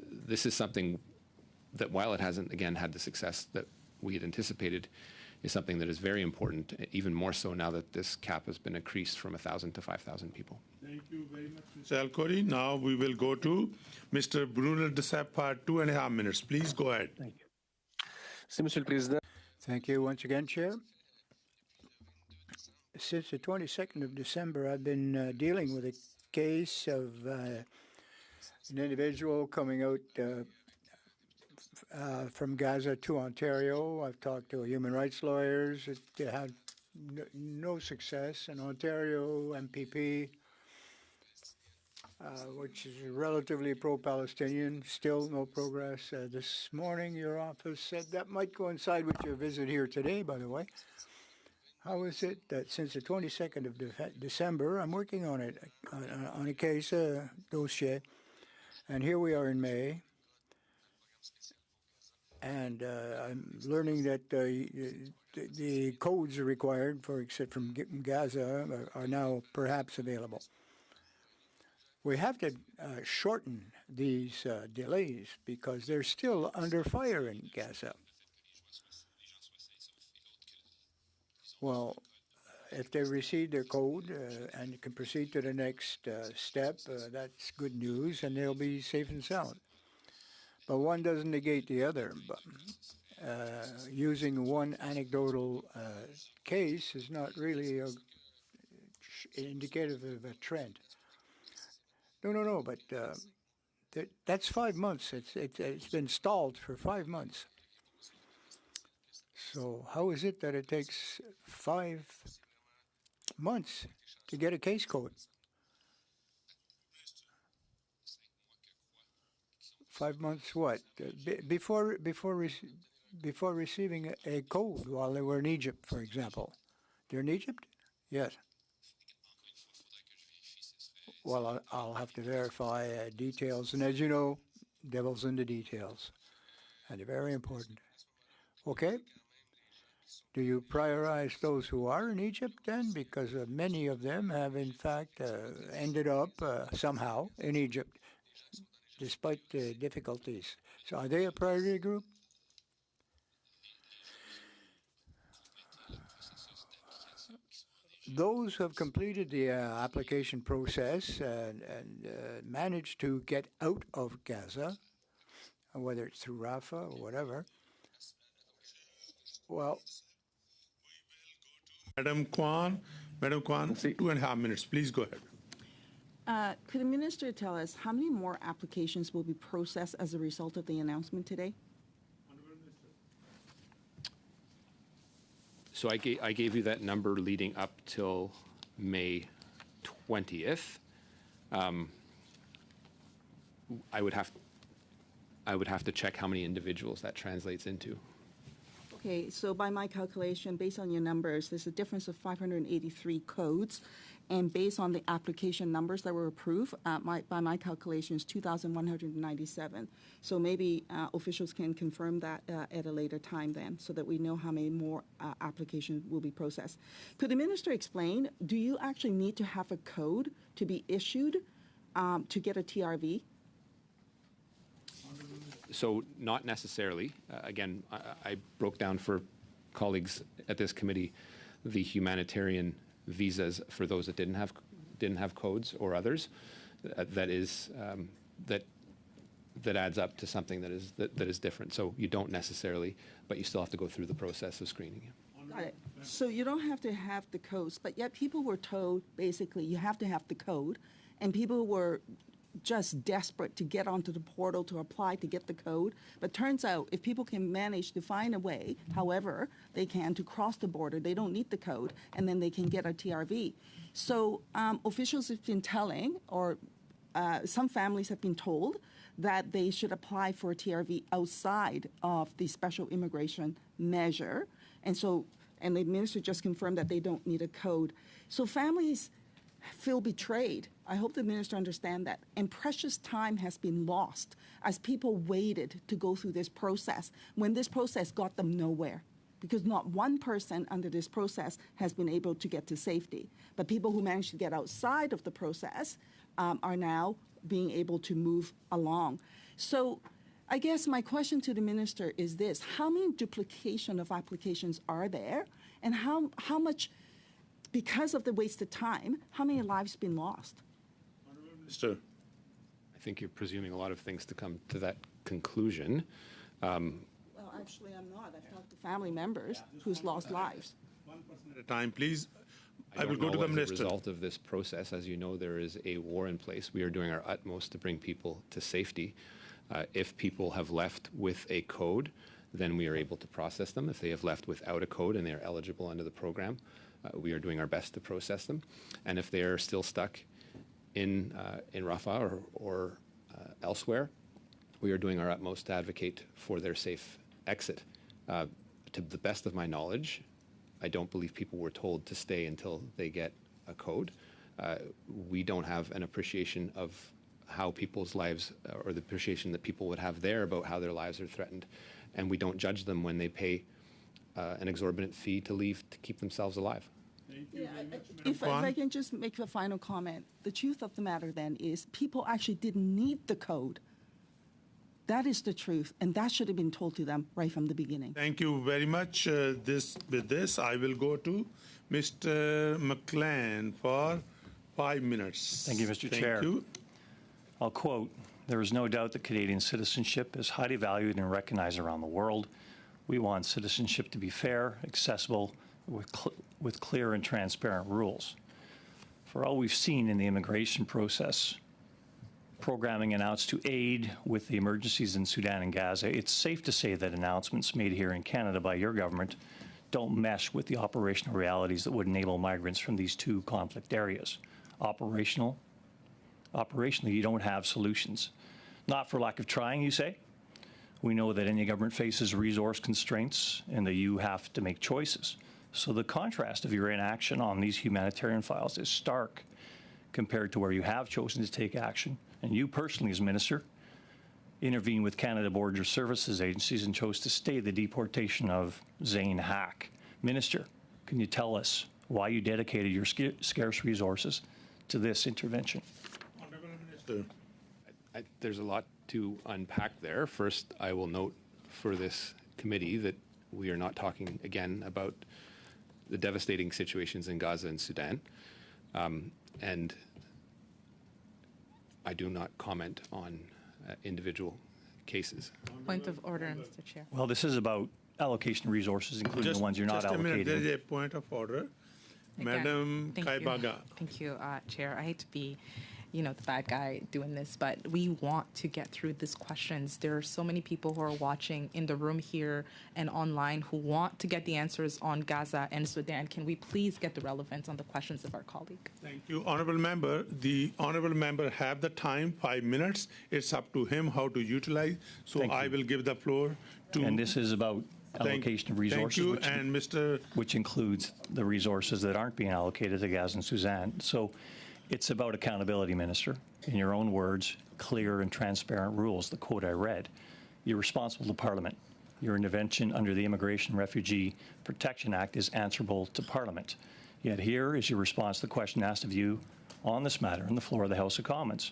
This is something that, while it hasn't, again, had the success that we had anticipated, is something that is very important, even more so now that this cap has been increased from 1,000 to 5,000 people. Thank you very much, Mr. Alcori. Now we will go to Mr. Bruno de Seppard, 2.5 minutes. Please go ahead. Thank you. Merci, Monsieur le Président. Thank you once again, Chair. Since the 22nd of December, I've been dealing with a case of an individual coming out from Gaza to Ontario. I've talked to human rights lawyers. It had no success. An Ontario MPP, which is relatively pro-Palestinian, still no progress. This morning, your office said that might coincide with your visit here today, by the way. How is it that since the 22nd of December, I'm working on it, on a case, dossier, and here we are in May, and I'm learning that the codes required for exit from Gaza are now perhaps available. We have to shorten these delays because they're still under fire in Gaza. Well, if they receive their code and can proceed to the next step, that's good news, and they'll be safe and sound. But one doesn't negate the other. But, using one anecdotal case is not really indicative of a trend. No, but that's 5 months. It's been stalled for 5 months. So how is it that it takes 5 months to get a case code? 5 months what? Before receiving a code while they were in Egypt, for example. They're in Egypt? Yes. Well, I'll have to verify details. And as you know, devil's in the details. And they're very important. Okay. Do you prioritize those who are in Egypt then? Because many of them have, in fact, ended up somehow in Egypt, despite the difficulties. So are they a priority group? Those who have completed the application process and managed to get out of Gaza, whether it's through Rafah or whatever, well, Madam Kwan, 2.5 minutes. Please go ahead. Could the minister tell us how many more applications will be processed as a result of the announcement today? So I gave you that number leading up till May 20th. I would have to check how many individuals that translates into. Okay, so by my calculation, based on your numbers, there's a difference of 583 codes, and based on the application numbers that were approved, by my calculations, 2,197. So maybe officials can confirm that at a later time then, so that we know how many more applications will be processed. Could the minister explain, do you actually need to have a code to be issued to get a TRV? So not necessarily. Again, I broke down for colleagues at this committee the humanitarian visas for those that didn't have codes or others. That adds up to something that is different. So you don't necessarily, but you still have to go through the process of screening. Got it. So you don't have to have the codes, but yet people were told basically you have to have the code, and people were just desperate to get onto the portal to apply to get the code. But turns out if people can manage to find a way, however they can, to cross the border, they don't need the code, and then they can get a TRV. So officials have been telling, or some families have been told, that they should apply for a TRV outside of the special immigration measure. And the minister just confirmed that they don't need a code. So families feel betrayed. I hope the minister understands that. And precious time has been lost as people waited to go through this process when this process got them nowhere, because not one person under this process has been able to get to safety. But people who managed to get outside of the process are now being able to move along. So I guess my question to the minister is this: how many duplication of applications are there, and how much, because of the wasted time, how many lives have been lost? Minister. I think you're presuming a lot of things to come to that conclusion. Well, actually, I'm not. I've talked to family members who's lost lives. One person at a time, please. I will go to the minister. As a result of this process, as you know, there is a war in place. We are doing our utmost to bring people to safety. If people have left with a code, then we are able to process them. If they have left without a code and they are eligible under the program, we are doing our best to process them. And if they are still stuck in Rafah or elsewhere, we are doing our utmost to advocate for their safe exit. To the best of my knowledge, I don't believe people were told to stay until they get a code. We don't have an appreciation of how people's lives, or the appreciation that people would have there about how their lives are threatened. And we don't judge them when they pay an exorbitant fee to leave to keep themselves alive. Yeah, if I can just make a final comment. The truth of the matter then is people actually didn't need the code. That is the truth, and that should have been told to them right from the beginning. Thank you very much. With this, I will go to Mr. McLean for 5 minutes. Thank you, Mr. Chair. Thank you. I'll quote, "There is no doubt that Canadian citizenship is highly valued and recognized around the world. We want citizenship to be fair, accessible, with clear and transparent rules. For all we've seen in the immigration process, programming announced to aid with the emergencies in Sudan and Gaza, it's safe to say that announcements made here in Canada by your government don't mesh with the operational realities that would enable migrants from these two conflict areas. Operationally, you don't have solutions. Not for lack of trying, you say? We know that any government faces resource constraints and that you have to make choices. So the contrast of your inaction on these humanitarian files is stark compared to where you have chosen to take action. And you personally, as Minister, intervened with Canada Border Services agencies and chose to stay the deportation of Zane Hack. Minister, can you tell us why you dedicated your scarce resources to this intervention? Honourable Minister. There's a lot to unpack there. First, I will note for this committee that we are not talking again about the devastating situations in Gaza and Sudan. And I do not comment on individual cases. Point of order, Mr. Chair. Well, this is about allocation of resources, including the ones you're not Just a minute, allocating. there is a point of order. Again, Madam thank you. Kaibaga. Thank you, Chair. I hate to be, the bad guy doing this, but we want to get through these questions. There are so many people who are watching in the room here and online who want to get the answers on Gaza and Sudan. Can we please get the relevance on the questions of our colleague? Thank you, Honourable Member. The Honourable Member have the time, 5 minutes. It's up to him how to utilize. So I will give the floor to... And this is about allocation of resources, thank you, which includes the resources that aren't being allocated to Gaza and Sudan. So it's about accountability, Minister. In your own words, clear and transparent rules, the quote I read. You're responsible to Parliament. Your intervention under the Immigration and Refugee Protection Act is answerable to Parliament. Yet here is your response to the question asked of you on this matter on the floor of the House of Commons.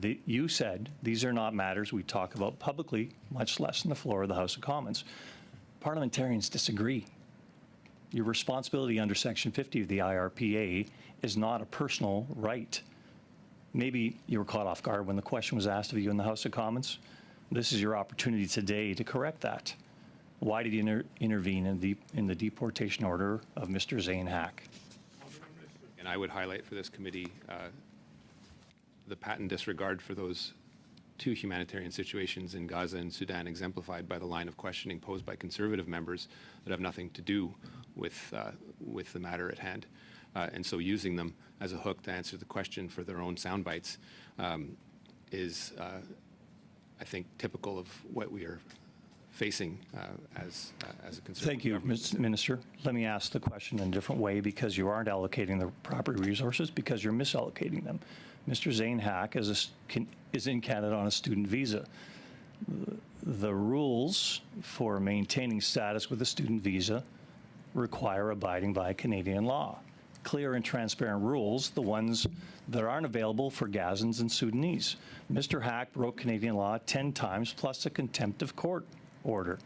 You said these are not matters we talk about publicly, much less on the floor of the House of Commons. Parliamentarians disagree. Your responsibility under Section 50 of the IRPA is not a personal right. Maybe you were caught off guard when the question was asked of you in the House of Commons. This is your opportunity today to correct that. Why did you intervene in the deportation order of Mr. Zane Hack? And I would highlight for this committee the patent disregard for those two humanitarian situations in Gaza and Sudan, exemplified by the line of questioning posed by conservative members that have nothing to do with the matter at hand. And so using them as a hook to answer the question for their own sound bites is, I think, typical of what we are facing as a conservative Thank you, Mr. Minister. Let me ask the question in a different way, because you aren't allocating the proper resources, because you're misallocating them. Mr. Zane Hack is in Canada on a student visa. The rules for maintaining status with a student visa require abiding by Canadian law. Clear and transparent rules, the ones that aren't available for Gazans and Sudanese. Mr. Hack broke Canadian law 10 times, plus a contempt of court order.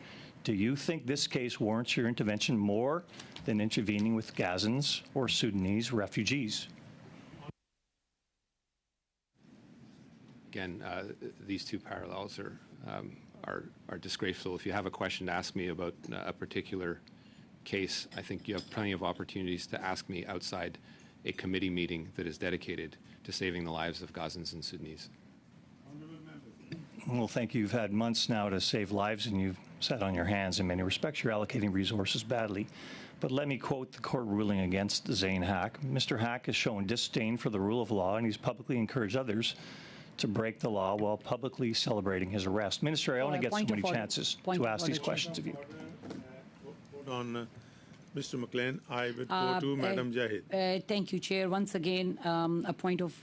Do you think this case warrants your intervention more than intervening with Gazans or Sudanese refugees? Again, these two parallels are disgraceful. If you have a question to ask me about a particular case, I think you have plenty of opportunities to ask me outside a committee meeting that is dedicated to saving the lives of Gazans and Sudanese. Well, thank you. You've had months now to save lives, and you've sat on your hands in many respects. You're allocating resources badly. But let me quote the court ruling against Zane Hack. Mr. Hack has shown disdain for the rule of law, and he's publicly encouraged others to break the law while publicly celebrating his arrest. Minister, I only get so many chances to ask these questions of you. Hold on, Mr. McLean. I would go to Madam Jahid. Thank you, Chair. Once again, a point of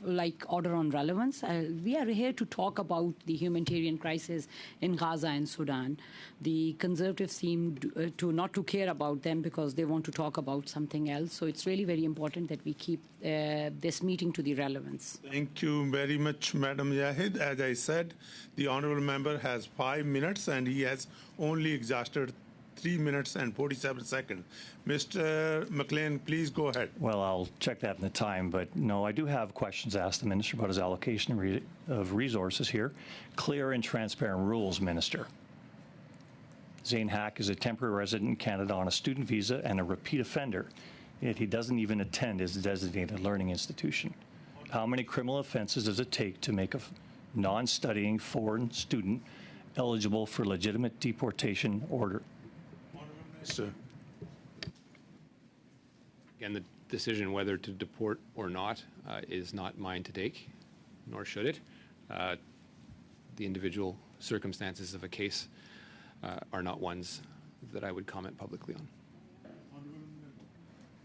order on relevance. We are here to talk about the humanitarian crisis in Gaza and Sudan. The Conservatives seem to not to care about them because they want to talk about something else. So it's really very important that we keep this meeting to the relevance. Thank you very much, Madam Jahid. As I said, the honourable member has 5 minutes and he has only exhausted 3 minutes and 47 seconds. Mr. McLean, please go ahead. Well, I'll check that in the time, but no, I do have questions to ask the Minister about his allocation of resources here. Clear and transparent rules, Minister. Zane Hack is a temporary resident in Canada on a student visa and a repeat offender, yet he doesn't even attend his designated learning institution. How many criminal offenses does it take to make a non-studying foreign student eligible for legitimate deportation order? Sir. Again, the decision whether to deport or not is not mine to take, nor should it. The individual circumstances of a case are not ones that I would comment publicly on.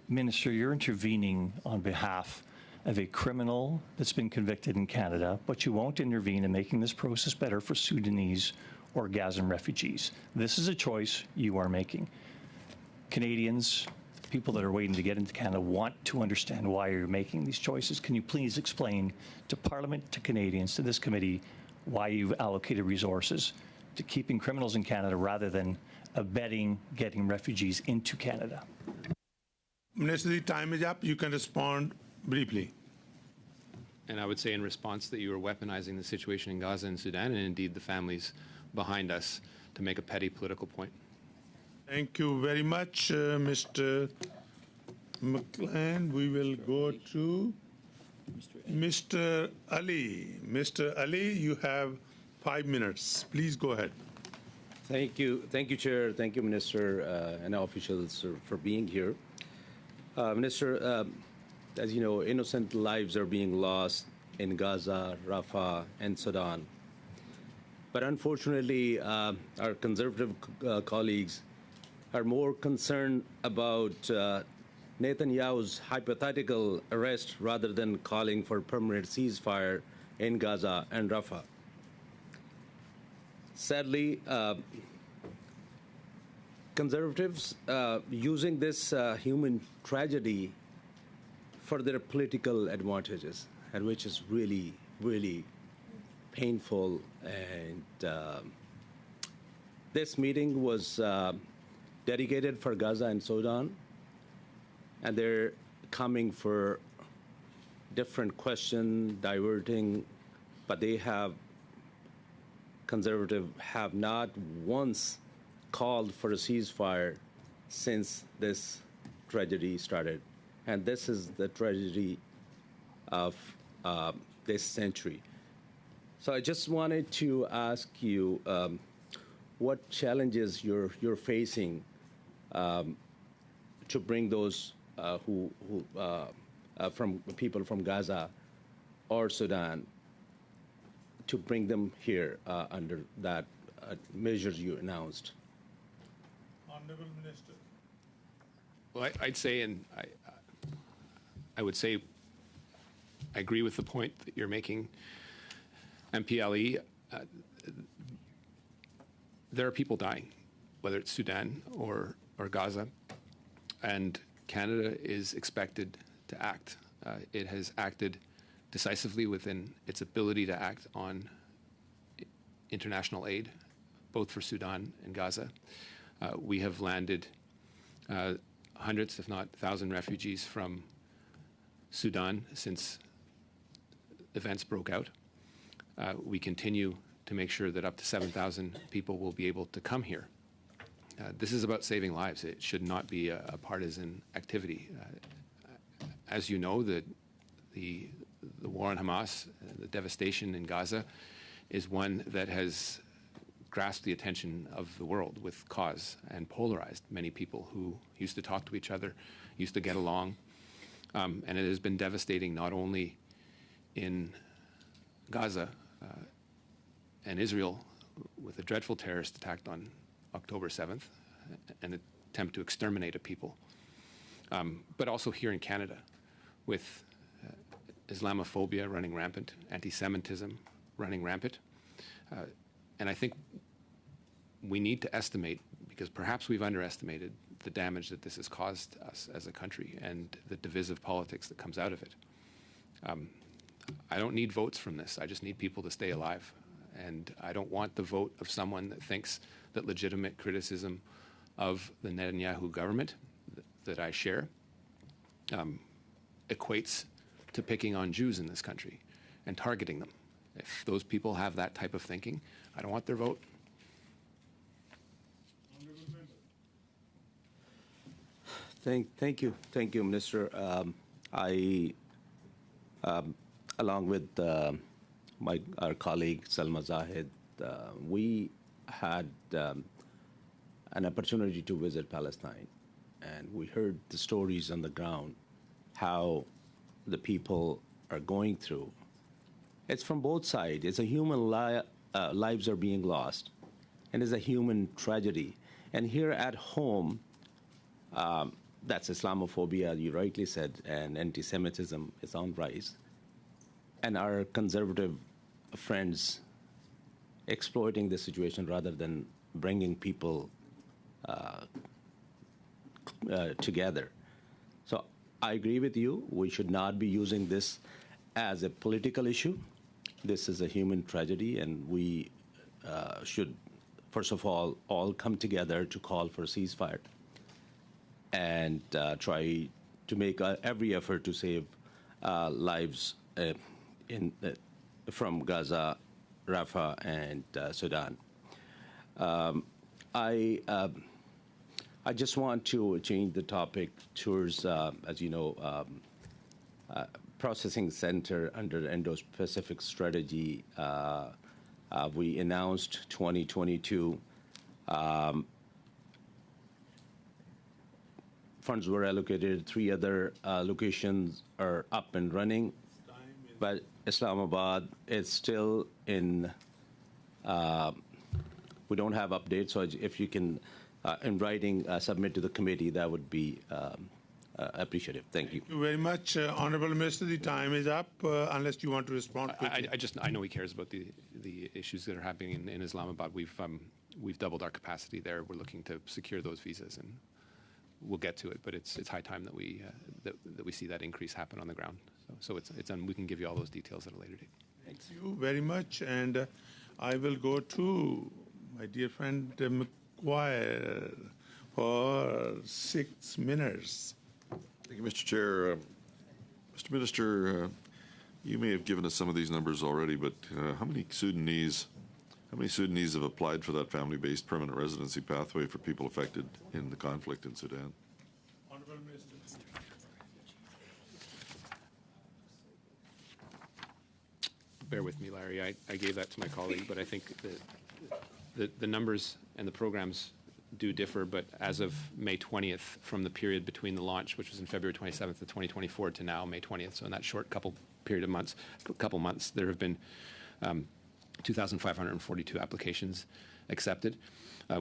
Minister, you're intervening on behalf of a criminal that's been convicted in Canada, but you won't intervene in making this process better for Sudanese or Gazan refugees. This is a choice you are making. Canadians, people that are waiting to get into Canada, want to understand why you're making these choices. Can you please explain to Parliament, to Canadians, to this committee, why you've allocated resources to keeping criminals in Canada rather than abetting getting refugees into Canada? Minister, the time is up. You can respond briefly. And I would say in response that you are weaponizing the situation in Gaza and Sudan, and indeed the families behind us, to make a petty political point. Thank you very much, Mr. McLean. We will go to Mr. Ali. Mr. Ali, you have 5 minutes. Please go ahead. Thank you, Chair. Thank you, Minister, and officials for being here. Minister, as you know, innocent lives are being lost in Gaza, Rafah, and Sudan. But unfortunately, our conservative colleagues are more concerned about Netanyahu's hypothetical arrest rather than calling for permanent ceasefire in Gaza and Rafah. Sadly, conservatives using this human tragedy for their political advantages, and which is really, really painful, and this meeting was dedicated for Gaza and Sudan, and they're coming for different question, diverting, but conservative have not once called for a ceasefire since this tragedy started. And this is the tragedy of this century. So I just wanted to ask you what challenges you're facing to bring those from people from Gaza or Sudan, to bring them here under that measures you announced. Honorable Minister. Well, I'd say, and I would say, I agree with the point that you're making, MPLE. There are people dying, whether it's Sudan or Gaza, and Canada is expected to act. It has acted decisively within its ability to act on international aid, both for Sudan and Gaza. We have landed hundreds, if not 1,000, refugees from Sudan since events broke out. We continue to make sure that up to 7,000 people will be able to come here. This is about saving lives. It should not be a partisan activity. As you know, the war on Hamas, the devastation in Gaza, is one that has grasped the attention of the world with cause and polarized many people who used to talk to each other, used to get along. And it has been devastating not only in Gaza and Israel with a dreadful terrorist attack on October 7th, an attempt to exterminate a people, but also here in Canada with Islamophobia running rampant, anti-Semitism running rampant. And I think we need to estimate, because perhaps we've underestimated the damage that this has caused us as a country and the divisive politics that comes out of it. I don't need votes from this. I just need people to stay alive. And I don't want the vote of someone that thinks that legitimate criticism of the Netanyahu government that I share equates to picking on Jews in this country and targeting them. If those people have that type of thinking, I don't want their vote. Thank you, Minister. Along with our colleague Salma Zahid, we had an opportunity to visit Palestine, and we heard the stories on the ground, how the people are going through. It's from both sides. It's a human lives are being lost, and it's a human tragedy. And here at home, that's Islamophobia, you rightly said, and anti-Semitism is on rise. And our conservative friends exploiting the situation rather than bringing people together. So I agree with you. We should not be using this as a political issue. This is a human tragedy, and we should, first of all come together to call for a ceasefire and try to make every effort to save lives from Gaza, Rafah, and Sudan. I just want to change the topic towards, as you know, processing center under the Indo-Pacific strategy. We announced 2022. Funds were allocated. 3 other locations are up and running, but Islamabad is still in. We don't have updates, so if you can, in writing, submit to the committee, that would be appreciative. Thank you. Thank you very much, Honourable Minister. The time is up, unless you want to respond quickly. I know he cares about the issues that are happening in Islamabad. We've doubled our capacity there. We're looking to secure those visas, and we'll get to it. But it's high time that we see that increase happen on the ground. So we can give you all those details at a later date. Thank you very much. And I will go to my dear friend McGuire for 6 minutes. Thank you, Mr. Chair. Mr. Minister, you may have given us some of these numbers already, but how many Sudanese have applied for that family-based permanent residency pathway for people affected in the conflict in Sudan? Honorable Minister. Bear with me, Larry. I gave that to my colleague, but I think the numbers and the programs do differ. But as of May 20th, from the period between the launch, which was in February 27th of 2024, to now, May 20th, so in that short couple months, there have been 2,542 applications accepted,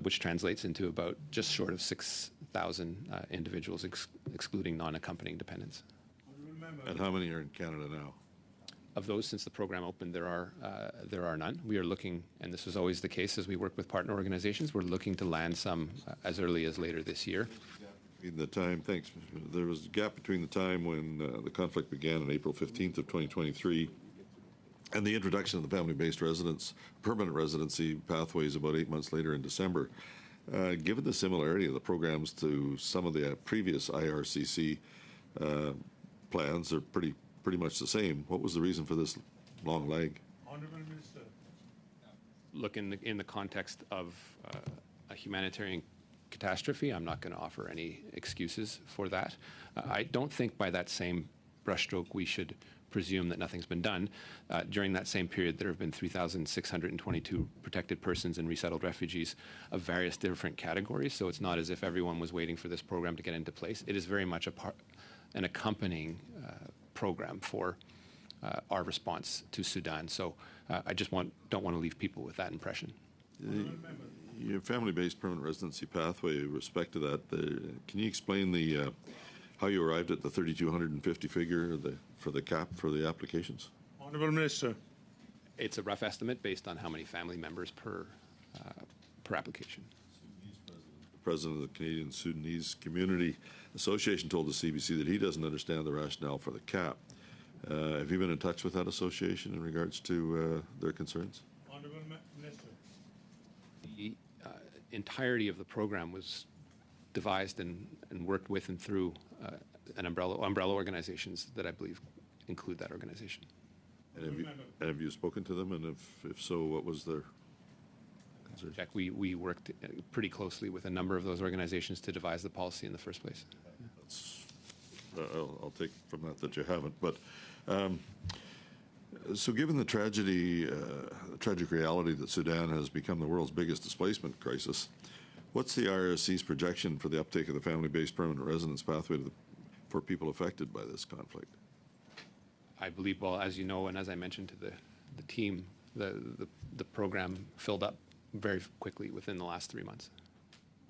which translates into about just short of 6,000 individuals, excluding non-accompanying dependents. And how many are in Canada now? Of those, since the program opened, there are none. We are looking, and this was always the case as we work with partner organizations, we're looking to land some as early as later this year. There was a gap between the time when the conflict began on April 15th of 2023 and the introduction of the family-based permanent residency pathways about 8 months later in December. Given the similarity of the programs to some of the previous IRCC plans, they're pretty much the same. What was the reason for this long lag? Honorable Minister. Look, in the context of a humanitarian catastrophe, I'm not going to offer any excuses for that. I don't think by that same brushstroke we should presume that nothing's been done. During that same period, there have been 3,622 protected persons and resettled refugees of various different categories, so it's not as if everyone was waiting for this program to get into place. It is very much an accompanying program for our response to Sudan. So I just don't want to leave people with that impression. Your family-based permanent residency pathway, with respect to that, can you explain how you arrived at the 3,250 figure for the cap for the applications? Honorable Minister. It's a rough estimate based on how many family members per application. The president of the Canadian Sudanese Community Association told the CBC that he doesn't understand the rationale for the cap. Have you been in touch with that association in regards to their concerns? Honorable Minister. The entirety of the program was devised and worked with and through umbrella organizations that I believe include that organization. And have you spoken to them? And if so, what was their concern? Jack, we worked pretty closely with a number of those organizations to devise the policy in the first place. I'll take from that you haven't. But so given the tragic reality that Sudan has become the world's biggest displacement crisis, what's the IRC's projection for the uptake of the family-based permanent residence pathway for people affected by this conflict? I believe, well, as you know, and as I mentioned to the team, the program filled up very quickly within the last 3 months.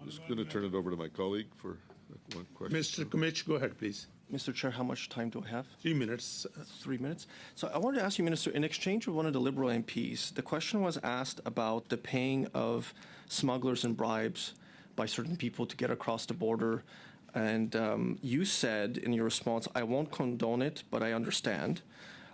I'm just going to turn it over to my colleague for one question. Mr. Comich, go ahead, please. Mr. Chair, how much time do I have? 3 minutes. 3 minutes. So I wanted to ask you, Minister, in exchange with one of the Liberal MPs, the question was asked about the paying of smugglers and bribes by certain people to get across the border. And you said in your response, I won't condone it, but I understand.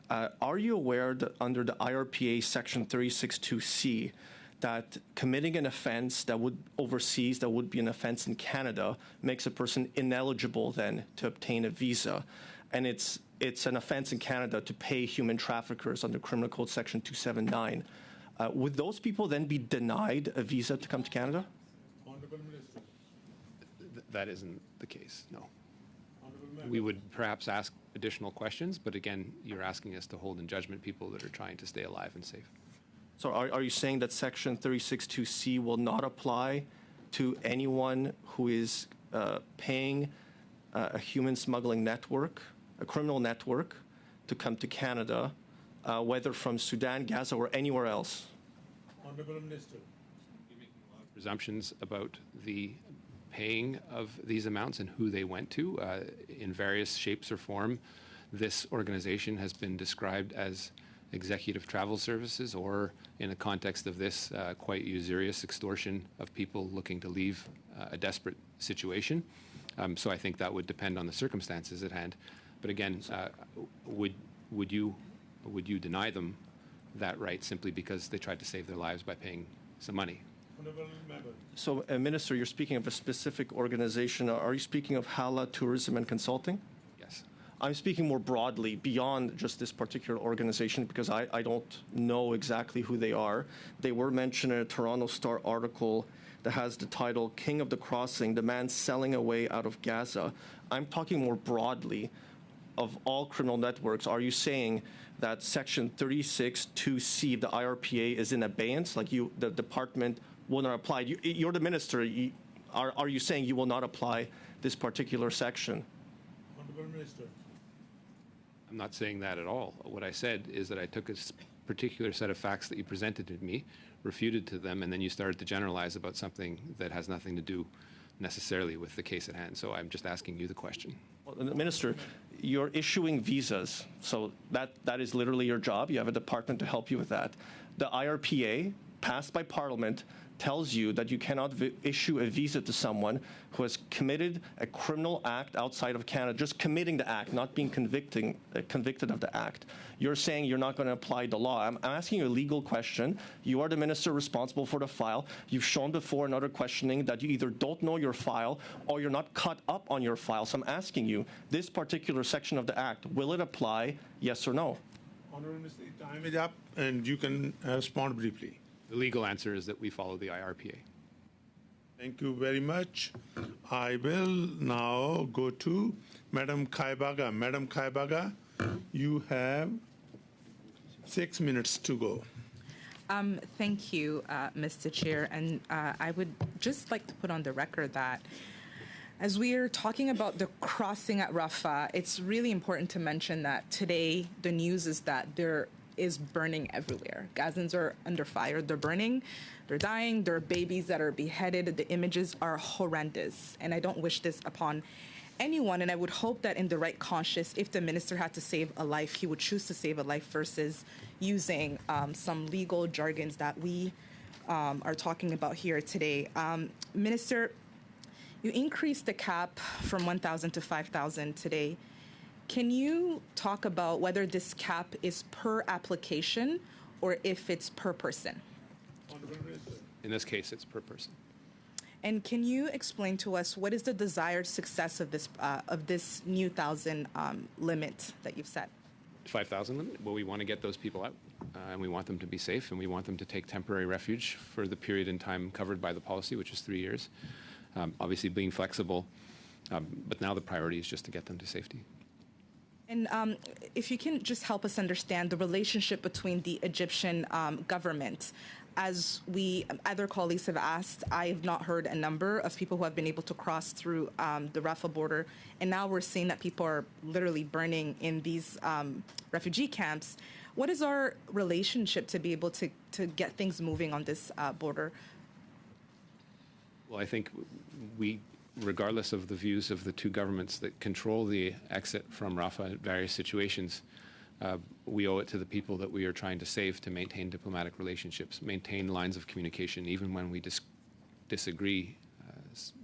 Are you aware that under the IRPA Section 362C, that committing an offense that would be an offense in Canada makes a person ineligible then to obtain a visa, and it's an offense in Canada to pay human traffickers under Criminal Code Section 279. Would those people then be denied a visa to come to Canada? Honorable Minister. That isn't the case, no. We would perhaps ask additional questions, but again, you're asking us to hold in judgment people that are trying to stay alive and safe. So are you saying that Section 362C will not apply to anyone who is paying a human smuggling network, a criminal network, to come to Canada, whether from Sudan, Gaza, or anywhere else? Honorable Minister. You're making a lot of presumptions about the paying of these amounts and who they went to. In various shapes or form, this organization has been described as executive travel services, or in the context of this, quite usurious extortion of people looking to leave a desperate situation. So I think that would depend on the circumstances at hand. But again, would you deny them that right simply because they tried to save their lives by paying some money. So, Minister, you're speaking of a specific organization. Are you speaking of Hala Tourism and Consulting? Yes. I'm speaking more broadly beyond just this particular organization because I don't know exactly who they are. They were mentioned in a Toronto Star article that has the title, King of the Crossing, the man selling away out of Gaza. I'm talking more broadly of all criminal networks. Are you saying that Section 36(2)(c) of the IRPA is in abeyance, like the department will not apply? You're the minister. Are you saying you will not apply this particular section? Honorable Minister. I'm not saying that at all. What I said is that I took a particular set of facts that you presented to me, refuted to them, and then you started to generalize about something that has nothing to do necessarily with the case at hand. So I'm just asking you the question. Well, Minister, you're issuing visas, so that is literally your job. You have a department to help you with that. The IRPA, passed by Parliament, tells you that you cannot issue a visa to someone who has committed a criminal act outside of Canada, just committing the act, not being convicted of the act. You're saying you're not going to apply the law. I'm asking you a legal question. You are the minister responsible for the file. You've shown before in other questioning that you either don't know your file or you're not caught up on your file. So I'm asking you, this particular section of the act, will it apply, yes or no? Honorable Minister, time is up, and you can respond briefly. The legal answer is that we follow the IRPA. Thank you very much. I will now go to Madam Kaibaga. Madam Kaibaga, you have 6 minutes to go. Thank you, Mr. Chair. And I would just like to put on the record that as we are talking about the crossing at Rafah, it's really important to mention that today the news is that there is burning everywhere. Gazans are under fire. They're burning. They're dying. There are babies that are beheaded. The images are horrendous. And I don't wish this upon anyone. And I would hope that in the right conscience, if the minister had to save a life, he would choose to save a life versus using some legal jargons that we are talking about here today. Minister, you increased the cap from 1,000 to 5,000 today. Can you talk about whether this cap is per application or if it's per person? In this case, it's per person. And can you explain to us what is the desired success of this new 1,000 limit that you've set? 5,000 limit? Well, we want to get those people out, and we want them to be safe, and we want them to take temporary refuge for the period in time covered by the policy, which is 3 years. Obviously being flexible, but now the priority is just to get them to safety. And if you can just help us understand the relationship between the Egyptian government. As other colleagues have asked, I have not heard a number of people who have been able to cross through the Rafah border. And now we're seeing that people are literally burning in these refugee camps. What is our relationship to be able to get things moving on this border? Well, I think we, regardless of the views of the two governments that control the exit from Rafah in various situations, we owe it to the people that we are trying to save to maintain diplomatic relationships, maintain lines of communication, even when we disagree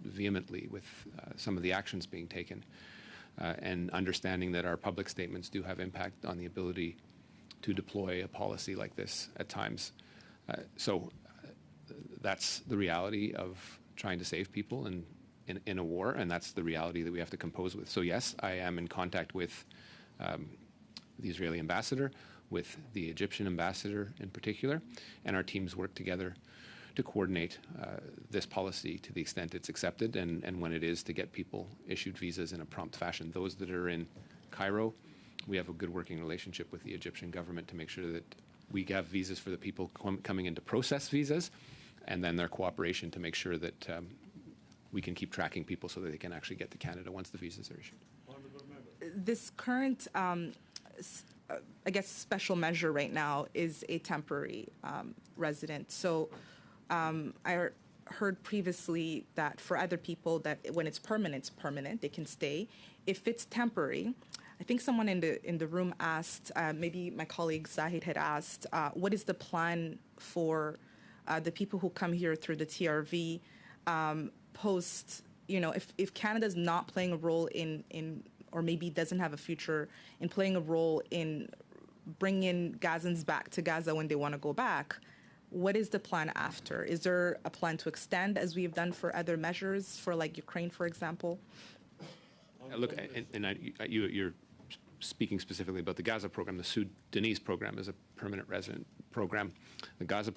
vehemently with some of the actions being taken, and understanding that our public statements do have impact on the ability to deploy a policy like this at times. So that's the reality of trying to save people in a war, and that's the reality that we have to compose with. So yes, I am in contact with the Israeli ambassador, with the Egyptian ambassador in particular, and our teams work together to coordinate this policy to the extent it's accepted, and when it is, to get people issued visas in a prompt fashion. Those that are in Cairo, we have a good working relationship with the Egyptian government to make sure that we have visas for the people coming in to process visas, and then their cooperation to make sure that we can keep tracking people so that they can actually get to Canada once the visas are issued. This current, I guess, special measure right now is a temporary resident. So I heard previously that for other people that when it's permanent, they can stay. If it's temporary, I think someone in the room asked, maybe my colleague Zahid had asked, what is the plan for the people who come here through the TRV post, if Canada's not playing a role in or maybe doesn't have a future in playing a role in bringing Gazans back to Gaza when they want to go back. What is the plan after? Is there a plan to extend, as we've done for other measures, for like Ukraine, for example? Look, you're speaking specifically about the Gaza program. The Sudanese program is a permanent resident program. The Gaza